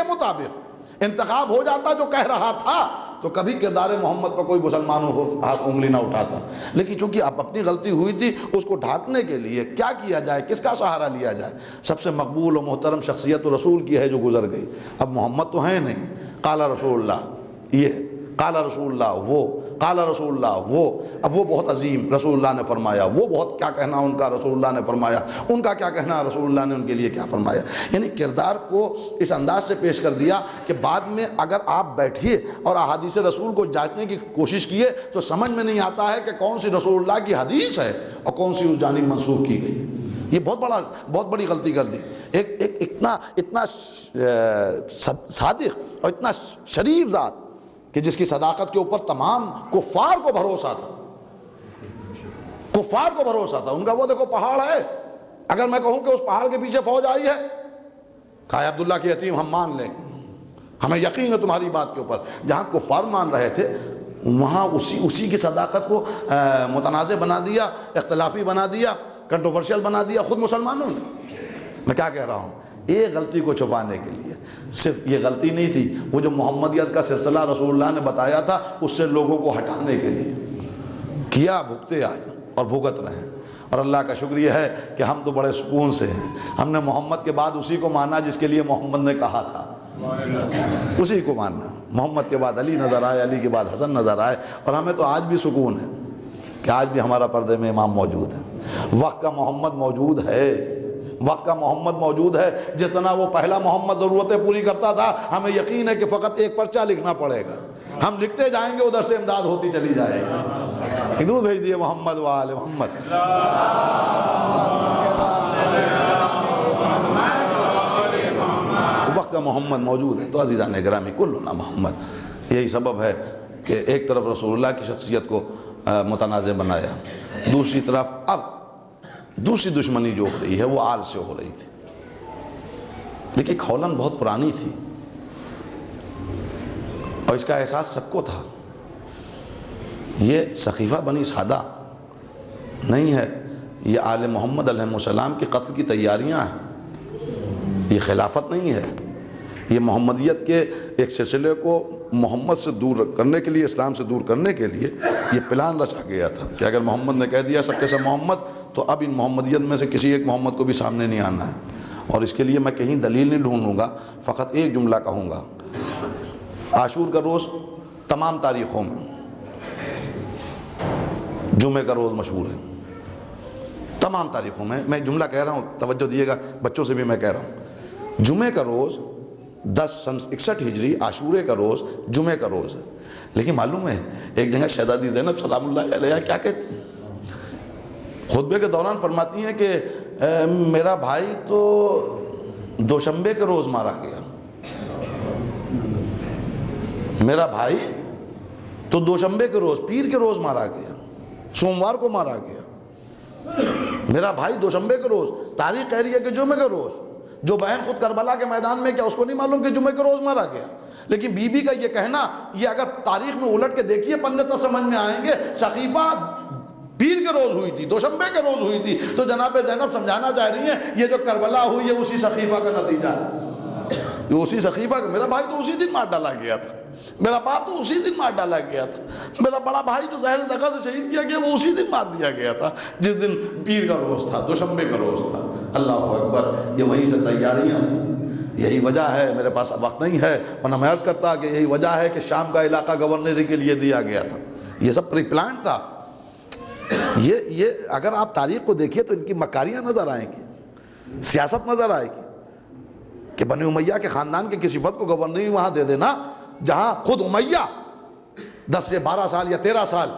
S2: مطابق انتخاب ہو جاتا جو کہہ رہا تھا تو کبھی کردار محمد پر کوئی مسلمان ہاتھ انگلی نہ اٹھاتا، لیکن چونکہ اب اپنی غلطی ہوئی تھی، اس کو ڈھانکنے کے لیے کیا کیا جائے، کس کا سہارا لیا جائے؟ سب سے مقبول و محترم شخصیت تو رسول کی ہے جو گزر گئی، اب محمد تو ہیں نہیں۔ قال رسول اللہ، یہ قال رسول اللہ، وہ قال رسول اللہ، وہ اب وہ بہت عظیم رسول اللہ نے فرمایا، وہ بہت کیا کہنا ان کا رسول اللہ نے فرمایا، ان کا کیا کہنا رسول اللہ نے ان کے لیے کیا فرمایا۔ یعنی کردار کو اس انداز سے پیش کر دیا کہ بعد میں اگر آپ بیٹھیے اور احادیث رسول کو جانچنے کی کوشش کیے تو سمجھ میں نہیں آتا ہے کہ کون سی رسول اللہ کی حدیث ہے اور کون سی اس جانب منسوخ کی گئی۔ یہ بہت بڑی غلطی کر دی۔ ایک اتنا صادق اور اتنا شریف ذات کہ جس کی صداقت کے اوپر تمام کفار کو بھروسہ تھا، ان کا وہ دیکھو پہاڑ ہے، اگر میں کہوں کہ اس پہاڑ کے پیچھے فوج آئی ہے، کہا عبداللہ کی یتیم ہم مان لیں، ہمیں یقین ہے تمہاری بات کے اوپر۔ جہاں کفار مان رہے تھے وہاں اسی کی صداقت کو متنازع بنا دیا، اختلافی بنا دیا، کنٹروورشل بنا دیا خود مسلمانوں نے۔ میں کیا کہہ رہا ہوں؟ ایک غلطی کو چھپانے کے لیے، صرف یہ غلطی نہیں تھی، وہ جو محمدیت کا سلسلہ رسول اللہ نے بتایا تھا اس سے لوگوں کو ہٹانے کے لیے کیا، بھگتے آئے اور بھگت رہے ہیں۔ اور اللہ کا شکریہ ہے کہ ہم تو بڑے سکون سے ہیں، ہم نے محمد کے بعد اسی کو مانا جس کے لیے محمد نے کہا تھا، اسی کو ماننا۔ محمد کے بعد علی نظر آئے، علی کے بعد حسن نظر آئے، اور ہمیں تو آج بھی سکون ہے کہ آج بھی ہمارا پردے میں امام موجود ہے، وقت کا محمد موجود ہے، وقت کا محمد موجود ہے۔ جتنا وہ پہلا محمد ضرورتیں پوری کرتا تھا، ہمیں یقین ہے کہ فقط ایک پرچہ لکھنا پڑے گا، ہم لکھتے جائیں گے، ادھر سے امداد ہوتی چلی جائے گی۔ درود بھیج دیے محمد وآل محمد۔ وقت کا محمد موجود ہے تو عزیزان گرامی کلنا محمد۔ یہی سبب ہے کہ ایک طرف رسول اللہ کی شخصیت کو متنازع بنایا، دوسری طرف اب دوسری دشمنی جو ہو رہی ہے وہ آل سے ہو رہی تھی، لیکن کھولن بہت پرانی تھی اور اس کا احساس سب کو تھا۔ یہ سقیفہ بنی سعدہ نہیں ہے، یہ آل محمد علیہ السلام کے قتل کی تیاریاں ہیں، یہ خلافت نہیں ہے۔ یہ محمدیت کے ایک سلسلے کو محمد سے دور کرنے کے لیے، اسلام سے دور کرنے کے لیے یہ پلان رچا گیا تھا کہ اگر محمد نے کہہ دیا سب کے سب محمد، تو اب ان محمدیت میں سے کسی ایک محمد کو بھی سامنے نہیں آنا ہے۔ اور اس کے لیے میں کہیں دلیل نہیں ڈھونڈوں گا، فقط ایک جملہ کہوں گا۔ عاشور کا روز تمام تاریخوں میں جمعے کا روز مشہور ہے، تمام تاریخوں میں۔ میں جملہ کہہ رہا ہوں، توجہ دیے گا، بچوں سے بھی میں کہہ رہا ہوں۔ جمعے کا روز 1061 ہجری عاشورے کا روز جمعے کا روز ہے، لیکن معلوم ہے ایک جگہ شہزادی زینب سلام اللہ علیہ کیا کہتی ہیں؟ خطبے کے دوران فرماتی ہیں کہ میرا بھائی تو دوشنبے کے روز مارا گیا، میرا بھائی تو دوشنبے کے روز، پیر کے روز مارا گیا، سوموار کو مارا گیا، میرا بھائی دوشنبے کے روز، تاریخ کہہ رہی ہے کہ جمعے کے روز۔ جو بہن خود کربلا کے میدان میں، کیا اس کو نہیں معلوم کہ جمعے کے روز مارا گیا؟ لیکن بی بی کا یہ کہنا، یہ اگر تاریخ میں الٹ کے دیکھیے پنے تو سمجھ میں آئیں گے، سقیفہ پیر کے روز ہوئی تھی، دوشنبے کے روز ہوئی تھی، تو جناب زینب سمجھانا چاہ رہی ہیں یہ جو کربلا ہوئی ہے اسی سقیفہ کا نتیجہ ہے، یہ اسی سقیفہ کا۔ میرا بھائی تو اسی دن مار ڈالا گیا تھا، میرا باپ تو اسی دن مار ڈالا گیا تھا، میرا بڑا بھائی جو زہر دغا سے شہید کیا گیا وہ اسی دن مار دیا گیا تھا جس دن پیر کا روز تھا، دوشنبے کا روز تھا۔ اللہ اکبر، یہ وہیں سے تیاریاں تھیں۔ یہی وجہ ہے، میرے پاس اب وقت نہیں ہے ورنہ میں عرض کرتا کہ یہی وجہ ہے کہ شام کا علاقہ گورنر کے لیے دیا گیا تھا، یہ سب پری پلان تھا۔ یہ اگر آپ تاریخ کو دیکھیے تو ان کی مکاریاں نظر آئیں گی، سیاست نظر آئے گی کہ بنی امیہ کے خاندان کے کسی فرد کو گورنری وہاں دے دینا جہاں خود امیہ 10 سے 12 سال یا 13 سال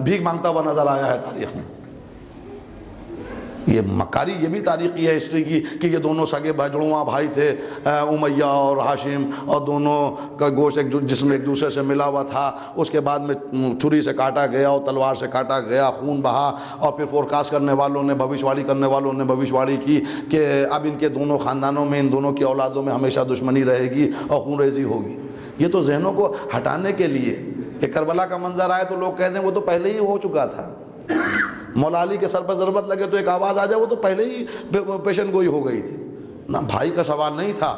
S2: بھیک مانگتا ہوا نظر آیا ہے تاریخ میں۔ یہ مکاری یہ بھی تاریخی ہے ہسٹری کی کہ یہ دونوں سگے جڑواں بھائی تھے، امیہ اور ہاشم، اور دونوں کا گوشت ایک جسم ایک دوسرے سے ملا ہوا تھا، اس کے بعد میں چھری سے کاٹا گیا اور تلوار سے کاٹا گیا، خون بہا، اور پھر فورکاسٹ کرنے والوں نے، بھوشواڑی کرنے والوں نے بھوشواڑی کی کہ اب ان کے دونوں خاندانوں میں، ان دونوں کی اولادوں میں ہمیشہ دشمنی رہے گی اور خون ریزی ہوگی۔ یہ تو ذہنوں کو ہٹانے کے لیے کہ کربلا کا منظر آئے تو لوگ کہتے ہیں وہ تو پہلے ہی ہو چکا تھا، مولا علی کے سر پر ضربت لگے تو ایک آواز آ جائے وہ تو پہلے ہی پیشن گوئی ہو گئی تھی۔ نہ بھائی کا سوال نہیں تھا،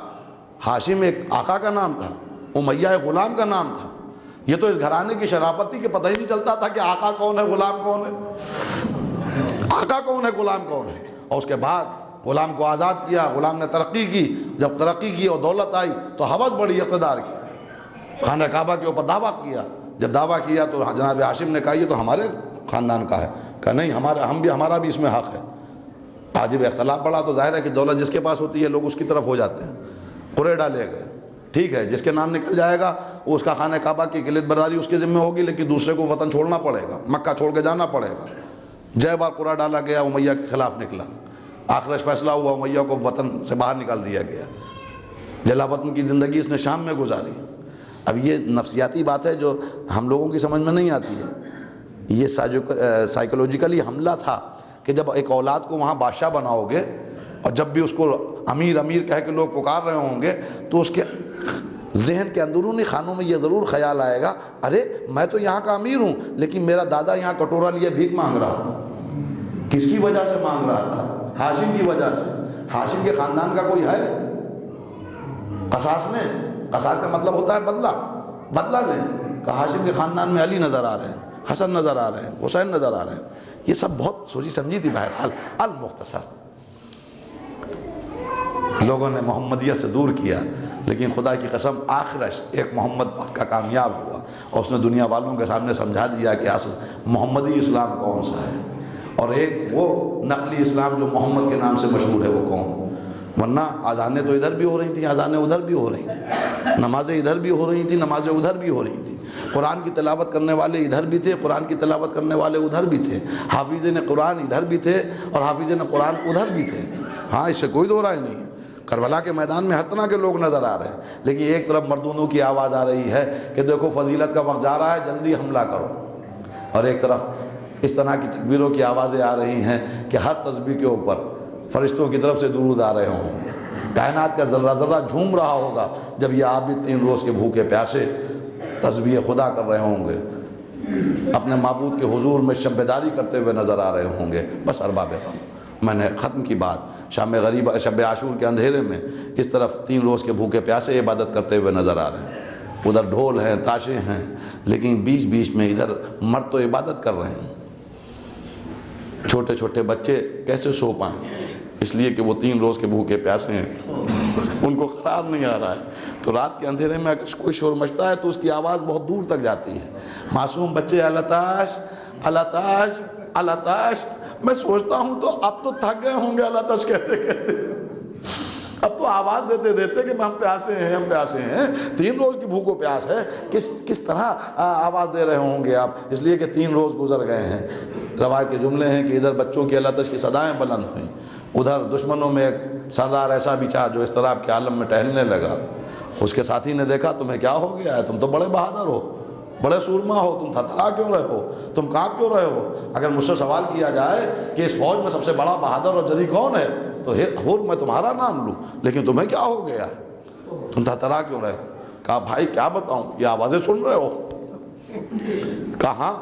S2: ہاشم ایک آقا کا نام تھا، امیہ ایک غلام کا نام تھا۔ یہ تو اس گھرانے کی شرافت تھی کہ پتہ ہی نہیں چلتا تھا کہ آقا کون ہے غلام کون ہے، آقا کون ہے غلام کون ہے۔ اور اس کے بعد غلام کو آزاد کیا، غلام نے ترقی کی، جب ترقی کی اور دولت آئی تو ہوس بڑی اقتدار کی، خانہ کعبہ کے اوپر دعویٰ کیا۔ جب دعویٰ کیا تو جناب ہاشم نے کہا یہ تو ہمارے خاندان کا ہے، کہا نہیں ہمارا بھی اس میں حق ہے۔ آج جب اختلاف بڑھا تو ظاہر ہے کہ دولت جس کے پاس ہوتی ہے لوگ اس کی طرف ہو جاتے ہیں، قرعے ڈالے گئے، ٹھیک ہے جس کے نام نکل جائے گا وہ اس کا خانہ کعبہ کی کلید برداری اس کے ذمہ ہوگی، لیکن دوسرے کو وطن چھوڑنا پڑے گا، مکہ چھوڑ کے جانا پڑے گا۔ جے بار قرعہ ڈالا گیا امیہ کے خلاف نکلا، آخرش فیصلہ ہوا امیہ کو وطن سے باہر نکال دیا گیا، جلا وطن کی زندگی اس نے شام میں گزاری۔ اب یہ نفسیاتی بات ہے جو ہم لوگوں کی سمجھ میں نہیں آتی ہے، یہ سائیکولوجیکلی حملہ تھا کہ جب ایک اولاد کو وہاں بادشاہ بناؤ گے اور جب بھی اس کو امیر امیر کہہ کے لوگ پکار رہے ہوں گے تو اس کے ذہن کے اندرونی خانوں میں یہ ضرور خیال آئے گا ارے میں تو یہاں کا امیر ہوں لیکن میرا دادا یہاں کٹورا لیے بھیک مانگ رہا تھا۔ کس کی وجہ سے مانگ رہا تھا؟ ہاشم کی وجہ سے۔ ہاشم کے خاندان کا کوئی ہے؟ قصاص نے، قصاص کا مطلب ہوتا ہے بدلہ لیں، کہ ہاشم کے خاندان میں علی نظر آ رہے ہیں، حسن نظر آ رہے ہیں، حسین نظر آ رہے ہیں، یہ سب بہت سوچی سمجھی تھی۔ بہرحال المختصر لوگوں نے محمدیت سے دور کیا، لیکن خدا کی قسم آخرش ایک محمد وقت کا کامیاب ہوا اور اس نے دنیا والوں کے سامنے سمجھا دیا کہ اصل محمدی اسلام کون سا ہے اور ایک وہ نقلی اسلام جو محمد کے نام سے مشہور ہے وہ کون۔ ورنہ اذانیں تو ادھر بھی ہو رہی تھیں، اذانیں ادھر بھی ہو رہی تھیں، نمازیں ادھر بھی ہو رہی تھیں، نمازیں ادھر بھی ہو رہی تھیں، قرآن کی تلاوت کرنے والے ادھر بھی تھے، قرآن کی تلاوت کرنے والے ادھر بھی تھے، حافظین قرآن ادھر بھی تھے اور حافظین قرآن ادھر بھی تھے۔ ہاں اس سے کوئی دو رائے نہیں ہے، کربلا کے میدان میں ہر طرح کے لوگ نظر آ رہے ہیں، لیکن ایک طرف مردودوں کی آواز آ رہی ہے کہ دیکھو فضیلت کا وقت جا رہا ہے جلدی حملہ کرو، اور ایک طرف اس طرح کی تکبیروں کی آوازیں آ رہی ہیں کہ ہر تسبیح کے اوپر فرشتوں کی طرف سے درود آ رہے ہوں، کائنات کا ذرہ ذرہ جھوم رہا ہوگا جب یہ عابد 3 روز کے بھوکے پیاسے تسبیح خدا کر رہے ہوں گے، اپنے معبود کے حضور میں شب بیداری کرتے ہوئے نظر آ رہے ہوں گے۔ بس ارباب غم، میں نے ختم کی بات، شب عاشور کے اندھیرے میں اس طرف 3 روز کے بھوکے پیاسے عبادت کرتے ہوئے نظر آ رہے ہیں، ادھر ڈھول ہیں تاشے ہیں، لیکن بیچ بیچ میں ادھر مرد تو عبادت کر رہے ہیں۔ چھوٹے چھوٹے بچے کیسے سو پائیں؟ اس لیے کہ وہ 3 روز کے بھوکے پیاسے ہیں، ان کو قرار نہیں آ رہا ہے۔ تو رات کے اندھیرے میں اگر کوئی شور مچتا ہے تو اس کی آواز بہت دور تک جاتی ہے۔ معصوم بچے الاتاش الاتاش الاتاش، میں سوچتا ہوں تو اب تو تھک گئے ہوں گے الاتاش کہتے کہتے، اب تو آواز دیتے دیتے کہ ہم پیاسے ہیں ہم پیاسے ہیں، 3 روز کی بھوک و پیاس ہے، کس طرح آواز دے رہے ہوں گے آپ؟ اس لیے کہ 3 روز گزر گئے ہیں۔ روایت کے جملے ہیں کہ ادھر بچوں کی الاتش کی صدائیں بلند ہوئیں، ادھر دشمنوں میں ایک سردار ایسا بچھا جو اضطراب کے عالم میں ٹہلنے لگا۔ اس کے ساتھی نے دیکھا تمہیں کیا ہو گیا ہے، تم تو بڑے بہادر ہو، بڑے سورما ہو، تم تھتھلا کیوں رہے ہو، تم کانپ کیوں رہے ہو؟ اگر مجھ سے سوال کیا جائے کہ اس فوج میں سب سے بڑا بہادر اور جری کون ہے تو میں تمہارا نام لوں، لیکن تمہیں کیا ہو گیا ہے، تم تھتھلا کیوں رہے ہو؟ کہا بھائی کیا بتاؤں، یہ آوازیں سن رہے ہو؟ کہاں؟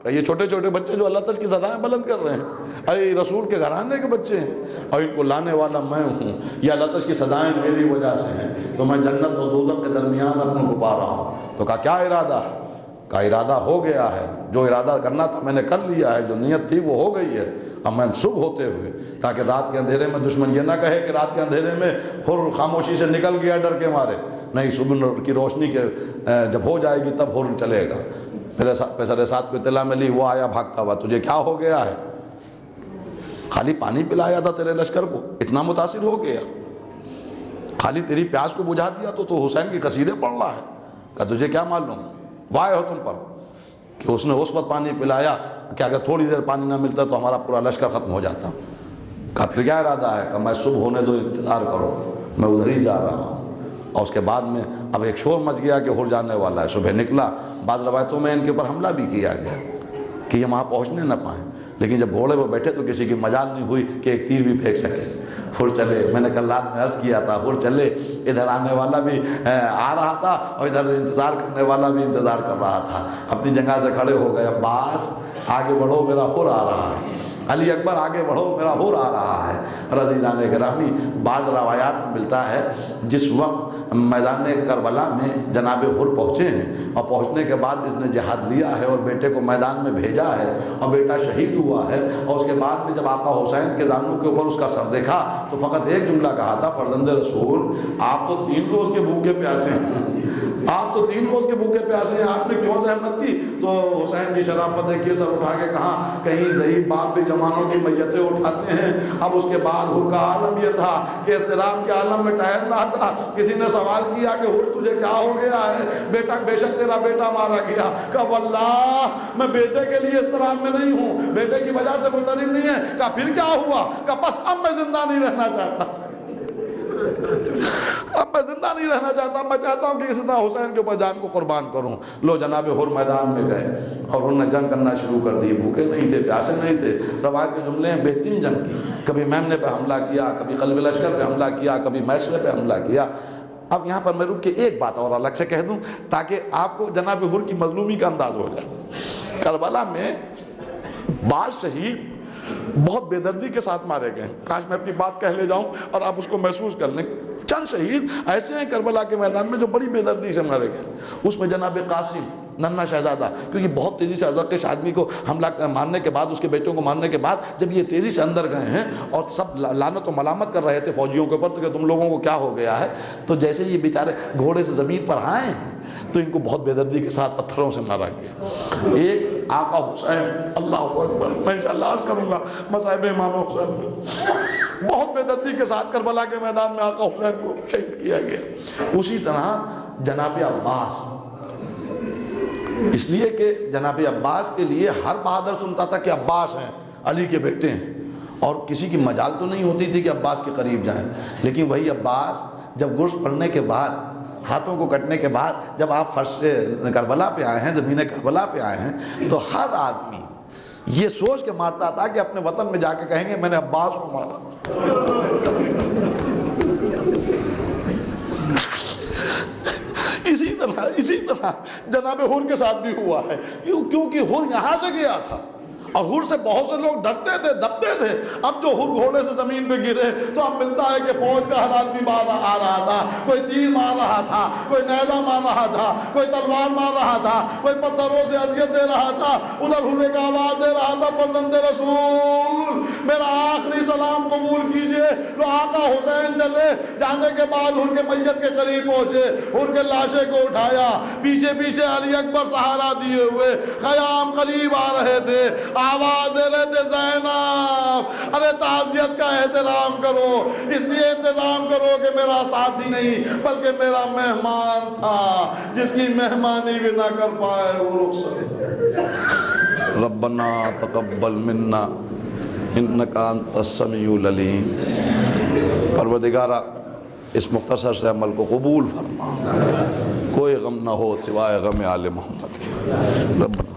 S2: یہ چھوٹے چھوٹے بچے جو اللہ تعالیٰ کی صدائیں بلند کر رہے ہیں، اے رسول کے گھرانے کے بچے ہیں اور ان کو لانے والا میں ہوں، یہ اللہ تعالیٰ کی صدائیں میری وجہ سے ہیں، تو میں جنت اور دوزخ کے درمیان اپنے کو پا رہا ہوں۔ تو کہا کیا ارادہ؟ کا ارادہ ہو گیا ہے، جو ارادہ کرنا تھا میں نے کر لیا ہے، جو نیت تھی وہ ہو گئی ہے، اب میں صبح ہوتے ہوئے، تاکہ رات کے اندھیرے میں دشمن یہ نہ کہے کہ رات کے اندھیرے میں حر خاموشی سے نکل گیا ڈر کے مارے، نہیں صبح کی روشنی کے جب ہو جائے گی تب حر چلے گا۔ پھر پیسر ساتھ کو اطلاع ملی، وہ آیا بھاگتا ہوا، تجھے کیا ہو گیا ہے؟ خالی پانی پلایا تھا تیرے لشکر کو، اتنا متاثر ہو گیا؟ خالی تیری پیاس کو بجھا دیا تو حسین کی قصیدے پڑھ رہا ہے؟ کہ تجھے کیا معلوم، وائے ہو تم پر کہ اس نے اس وقت پانی پلایا کہ اگر تھوڑی دیر پانی نہ ملتا تو ہمارا پورا لشکر ختم ہو جاتا۔ کہا پھر کیا ارادہ ہے؟ کہ میں صبح ہونے دو، انتظار کرو، میں ادھر ہی جا رہا ہوں۔ اور اس کے بعد میں اب ایک شور مچ گیا کہ ہر جانے والا ہے۔ صبح نکلا، بعض روایتوں میں ان کے اوپر حملہ بھی کیا گیا کہ یہ وہاں پہنچنے نہ پائیں، لیکن جب گھوڑے پر بیٹھے تو کسی کی مجال نہیں ہوئی کہ ایک تیر بھی پھینک سکے۔ پھر چلے، میں نے کل رات میں عرض کیا تھا، پھر چلے، ادھر آنے والا بھی آ رہا تھا اور ادھر انتظار کرنے والا بھی انتظار کر رہا تھا۔ اپنی جگہ سے کھڑے ہو گئے، عباس آگے بڑھو میرا حر آ رہا ہے، علی اکبر آگے بڑھو میرا حر آ رہا ہے۔ رضیان گرامی، بعض روایات میں ملتا ہے جس وقت میدان کربلا میں جناب حر پہنچے ہیں اور پہنچنے کے بعد اس نے جہاد لیا ہے اور بیٹے کو میدان میں بھیجا ہے اور بیٹا شہید ہوا ہے، اور اس کے بعد میں جب آقا حسین کے زانوں کے اوپر اس کا سر دیکھا تو فقط ایک جملہ کہا تھا، فرزند رسول آپ تو 3 روز کے بھوکے پیاسے ہیں، آپ تو 3 روز کے بھوکے پیاسے ہیں، آپ نے کیوں زحمت کی؟ تو حسین کی شرافت دیکھیے، سر اٹھا کے کہا کہیں ضعیف باپ بھی جوانوں کی میتیں اٹھاتے ہیں۔ اب اس کے بعد حر کا عالم یہ تھا کہ اضطراب کے عالم میں ٹھہر رہا تھا۔ کسی نے سوال کیا کہ حر تجھے کیا ہو گیا ہے؟ بیٹا بے شک تیرا بیٹا مارا گیا۔ کہا واللہ میں بیٹے کے لیے اضطراب میں نہیں ہوں، بیٹے کی وجہ سے مضطرب نہیں ہے۔ کہا پھر کیا ہوا؟ کہا بس اب میں زندہ نہیں رہنا چاہتا، اب میں زندہ نہیں رہنا چاہتا، میں چاہتا ہوں کہ اس طرح حسین کے اوپر جان کو قربان کروں۔ لو جناب حر میدان میں گئے اور انہوں نے جنگ کرنا شروع کر دی، بھوکے نہیں تھے، پیاسے نہیں تھے۔ روایت کے جملے ہیں بہترین جنگ کی، کبھی میمنے پہ حملہ کیا، کبھی قلب لشکر پہ حملہ کیا، کبھی میسرے پہ حملہ کیا۔ اب یہاں پر میں رک کے ایک بات اور الگ سے کہہ دوں تاکہ آپ کو جناب حر کی مظلومی کا انداز ہو جائے۔ کربلا میں بعض شہید بہت بے دردی کے ساتھ مارے گئے، کاش میں اپنی بات کہہ لے جاؤں اور آپ اس کو محسوس کر لیں۔ چند شہید ایسے ہیں کربلا کے میدان میں جو بڑی بے دردی سے مارے گئے۔ اس میں جناب قاسم ننھا شہزادہ، کیونکہ بہت تیزی سے ازرکش آدمی کو حملہ مارنے کے بعد، اس کے بیٹوں کو مارنے کے بعد جب یہ تیزی سے اندر گئے ہیں اور سب لعنت و ملامت کر رہے تھے فوجیوں کے اوپر کہ تم لوگوں کو کیا ہو گیا ہے، تو جیسے یہ بیچارے گھوڑے سے زمین پر آئے ہیں تو ان کو بہت بے دردی کے ساتھ پتھروں سے مارا گیا۔ ایک آقا حسین، اللہ اکبر، میں انشاءاللہ عرض کروں گا مصائب امام حسین میں بہت بے دردی کے ساتھ کربلا کے میدان میں آقا حسین کو شہید کیا گیا۔ اسی طرح جناب عباس، اس لیے کہ جناب عباس کے لیے ہر بہادر سنتا تھا کہ عباس ہیں، علی کے بیٹے ہیں، اور کسی کی مجال تو نہیں ہوتی تھی کہ عباس کے قریب جائیں، لیکن وہی عباس جب گرز پڑنے کے بعد، ہاتھوں کو کٹنے کے بعد جب آپ فرش کربلا پہ آئے ہیں، زمین کربلا پہ آئے ہیں، تو ہر آدمی یہ سوچ کے مارتا تھا کہ اپنے وطن میں جا کے کہیں گے میں نے عباس کو مارا۔ اسی طرح جناب حر کے ساتھ بھی ہوا ہے، کیونکہ حر یہاں سے گیا تھا اور حر سے بہت سے لوگ ڈرتے تھے، دبتے تھے۔ اب جو حر گھوڑے سے زمین پہ گرے تو اب ملتا ہے کہ فوج کا ہر آدمی آ رہا تھا، کوئی تیر مار رہا تھا، کوئی نیزہ مار رہا تھا، کوئی تلوار مار رہا تھا، کوئی پتھروں سے اذیت دے رہا تھا۔ ادھر حر کا آواز دے رہا تھا فرزند رسول میرا آخری سلام قبول کیجئے۔ تو آقا حسین چلے، جانے کے بعد حر کے میت کے قریب پہنچے، حر کے لاشے کو اٹھایا، پیچھے پیچھے علی اکبر سہارا دیے ہوئے، خیام قریب آ رہے تھے، آواز دے رہے تھے زینب ارے تعزیت کا احترام کرو، اس لیے انتظام کرو کہ میرا ساتھی نہیں بلکہ میرا مہمان تھا، جس کی مہمانی بھی نہ کر پائے وہ رخصت۔ ربنا تقبل منا انک انت السمیع العلیم۔ پروردگارہ اس مختصر سے عمل کو قبول فرما، کوئی غم نہ ہو سوائے غم آل محمد کے۔ ربنا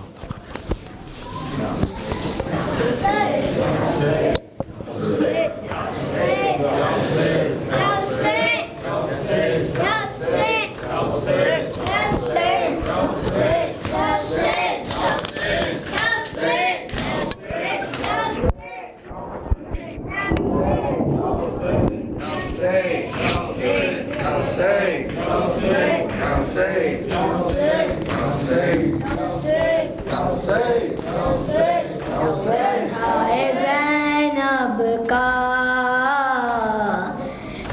S3: زینب کا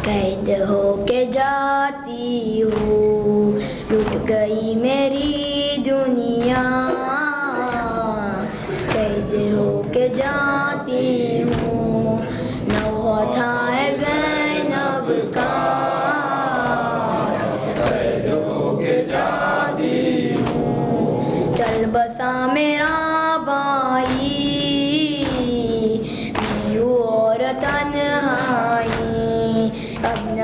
S3: قید ہو کے جاتی ہوں، لٹ گئی میری دنیا، قید ہو کے جاتی ہوں، نوحہ تھا زینب کا قید ہو کے جاتی ہوں، چل بسا میرا بھائی، میں عورت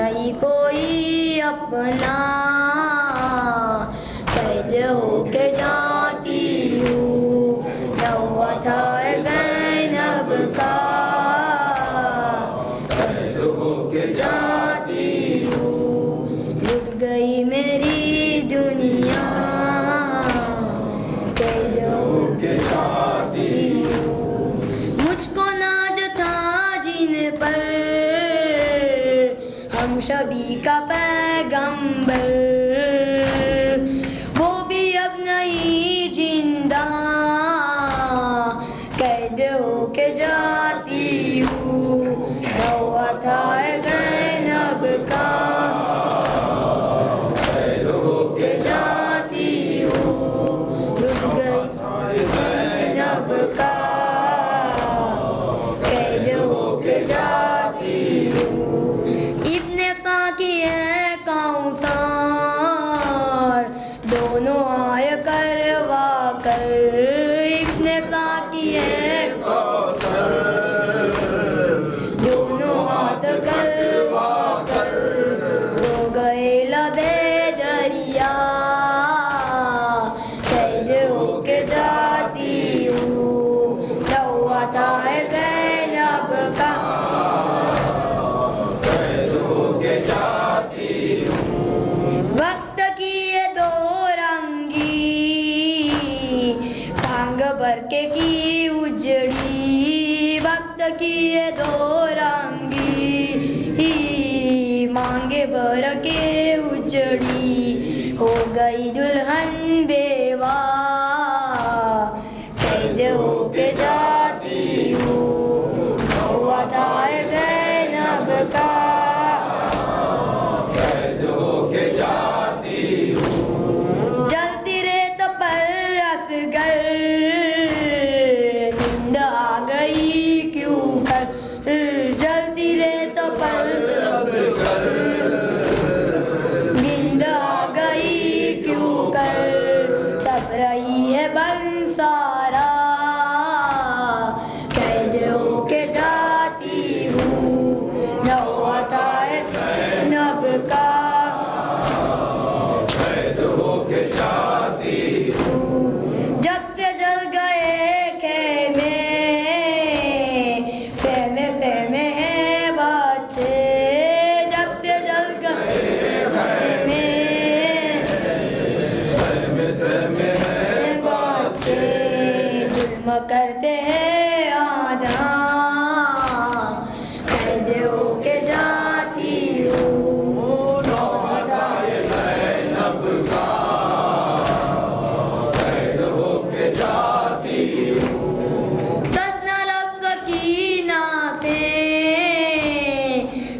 S3: نہیں کوئی اپنا قید ہو کے جاتی ہوں نہ ہوا تھا زینب کا قید ہو کے جاتی ہوں لٹ گئی میری دنیا قید ہو کے جاتی ہوں مجھ کو ناز تھا جن پر ہم شبی کا پیغمبر وہ بھی اب نہیں زندہ قید ہو کے جاتی ہوں نہ ہوا تھا زینب کا قید ہو کے جاتی ہوں لٹ گئی زینب کا قید ہو کے جاتی ہوں ابن ساقی ہے کوثر دونوں آئے کروا کر ابن ساقی ہے کوثر دونوں ہاتھ کروا کر سو گئے لبے دریا قید ہو کے جاتی ہوں نہ ہوا تھا زینب کا قید ہو کے جاتی ہوں وقت کی یہ دو رنگی ٹانگ بھر کے کی اجڑی وقت کی یہ دو رنگی مانگے بھر کے اجڑی ہو گئی دلہن بیوہ قید ہو کے جاتی ہوں نہ ہوا تھا زینب کا قید ہو کے جاتی ہوں جلتی ریت پر اصغر نیند آ گئی کیوں کر جلتی ریت پر اصغر نیند آ گئی کیوں کر تب رہی ہے بنسارا قید ہو کے جاتی ہوں نہ ہوا تھا زینب کا قید ہو کے جاتی ہوں جب سے جل گئے خیمے سہمے ہیں بچے جب سے جل گئے خیمے سہمے ہیں بچے ظلم کرتے ہیں آدھا قید ہو کے جاتی ہوں نہ ہوا تھا زینب کا قید ہو کے جاتی ہوں تشنا لب سکینہ سے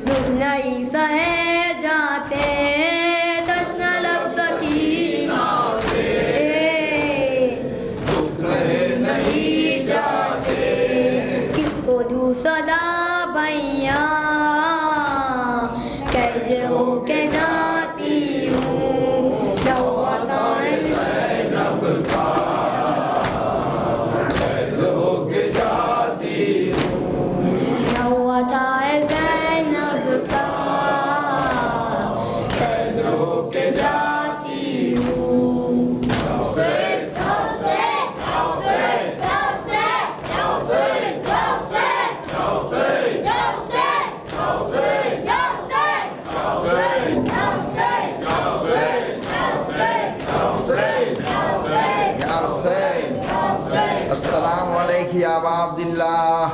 S3: دکھ نہیں سہے جاتے تشنا لب سکینہ سے دکھ سہے نہیں جاتے کس کو دوں صدا بھیا قید ہو کے جاتی ہوں نہ ہوا تھا زینب کا قید ہو کے جاتی ہوں نہ ہوا تھا زینب کا قید ہو کے جاتی ہوں
S1: السلام علیکم یا ابا عبداللہ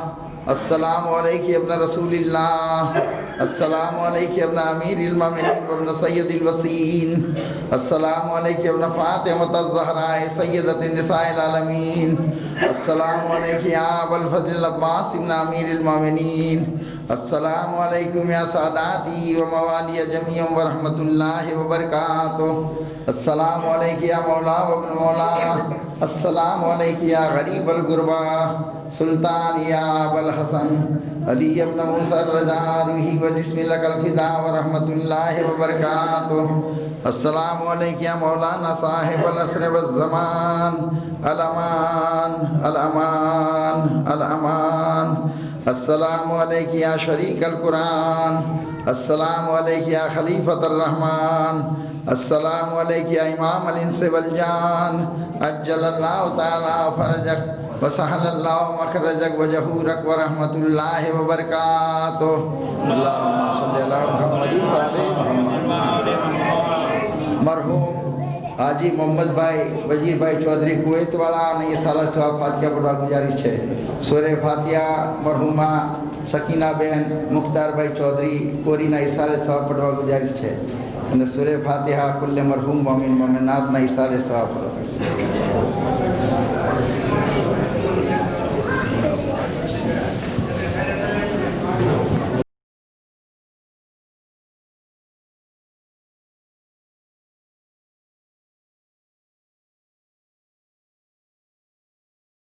S1: السلام علیکم ابن رسول اللہ السلام علیکم ابن امیر المومنین وابن سید الوسیین السلام علیکم ابن فاطمہ الزہراء سیدۃ النساء العالمین السلام علیکم یا ابا الفضل العباس ابن امیر المومنین السلام علیکم یا ساداتی و موالی جمیع ورحمۃ اللہ وبرکاتہ السلام علیکم یا مولا وابن مولا السلام علیکم یا غریب الغربا سلطان یا ابو الحسن علی ابن موسیٰ الرجا روحی و جسم لک الفدا ورحمۃ اللہ وبرکاتہ السلام علیکم یا مولانا صاحب العصر والزمان الامان الامان الامان السلام علیکم یا شریک القرآن السلام علیک یا خلیفۃ الرحمن، السلام علیک یا امام الانس والجان، عجل اللہ تعالی فرجک وسہل اللہ مخرجک وجہورک ورحمۃ اللہ وبرکاتہ۔ اللہم صلی علی محمد وعلی محمد۔ مرحوم حاجی محمد بھائی وزیر بھائی چودھری کویت والا نے یہ سالہ ثواب فاتحہ پڑھوا گزارش ہے۔ سورہ فاتحہ مرحومہ سکینہ بہن مختار بھائی چودھری کوری نہ سالہ ثواب پڑھوا گزارش ہے۔ سورہ فاتحہ کل مرحوم مومن مومنات نہ سالہ ثواب پڑھوا۔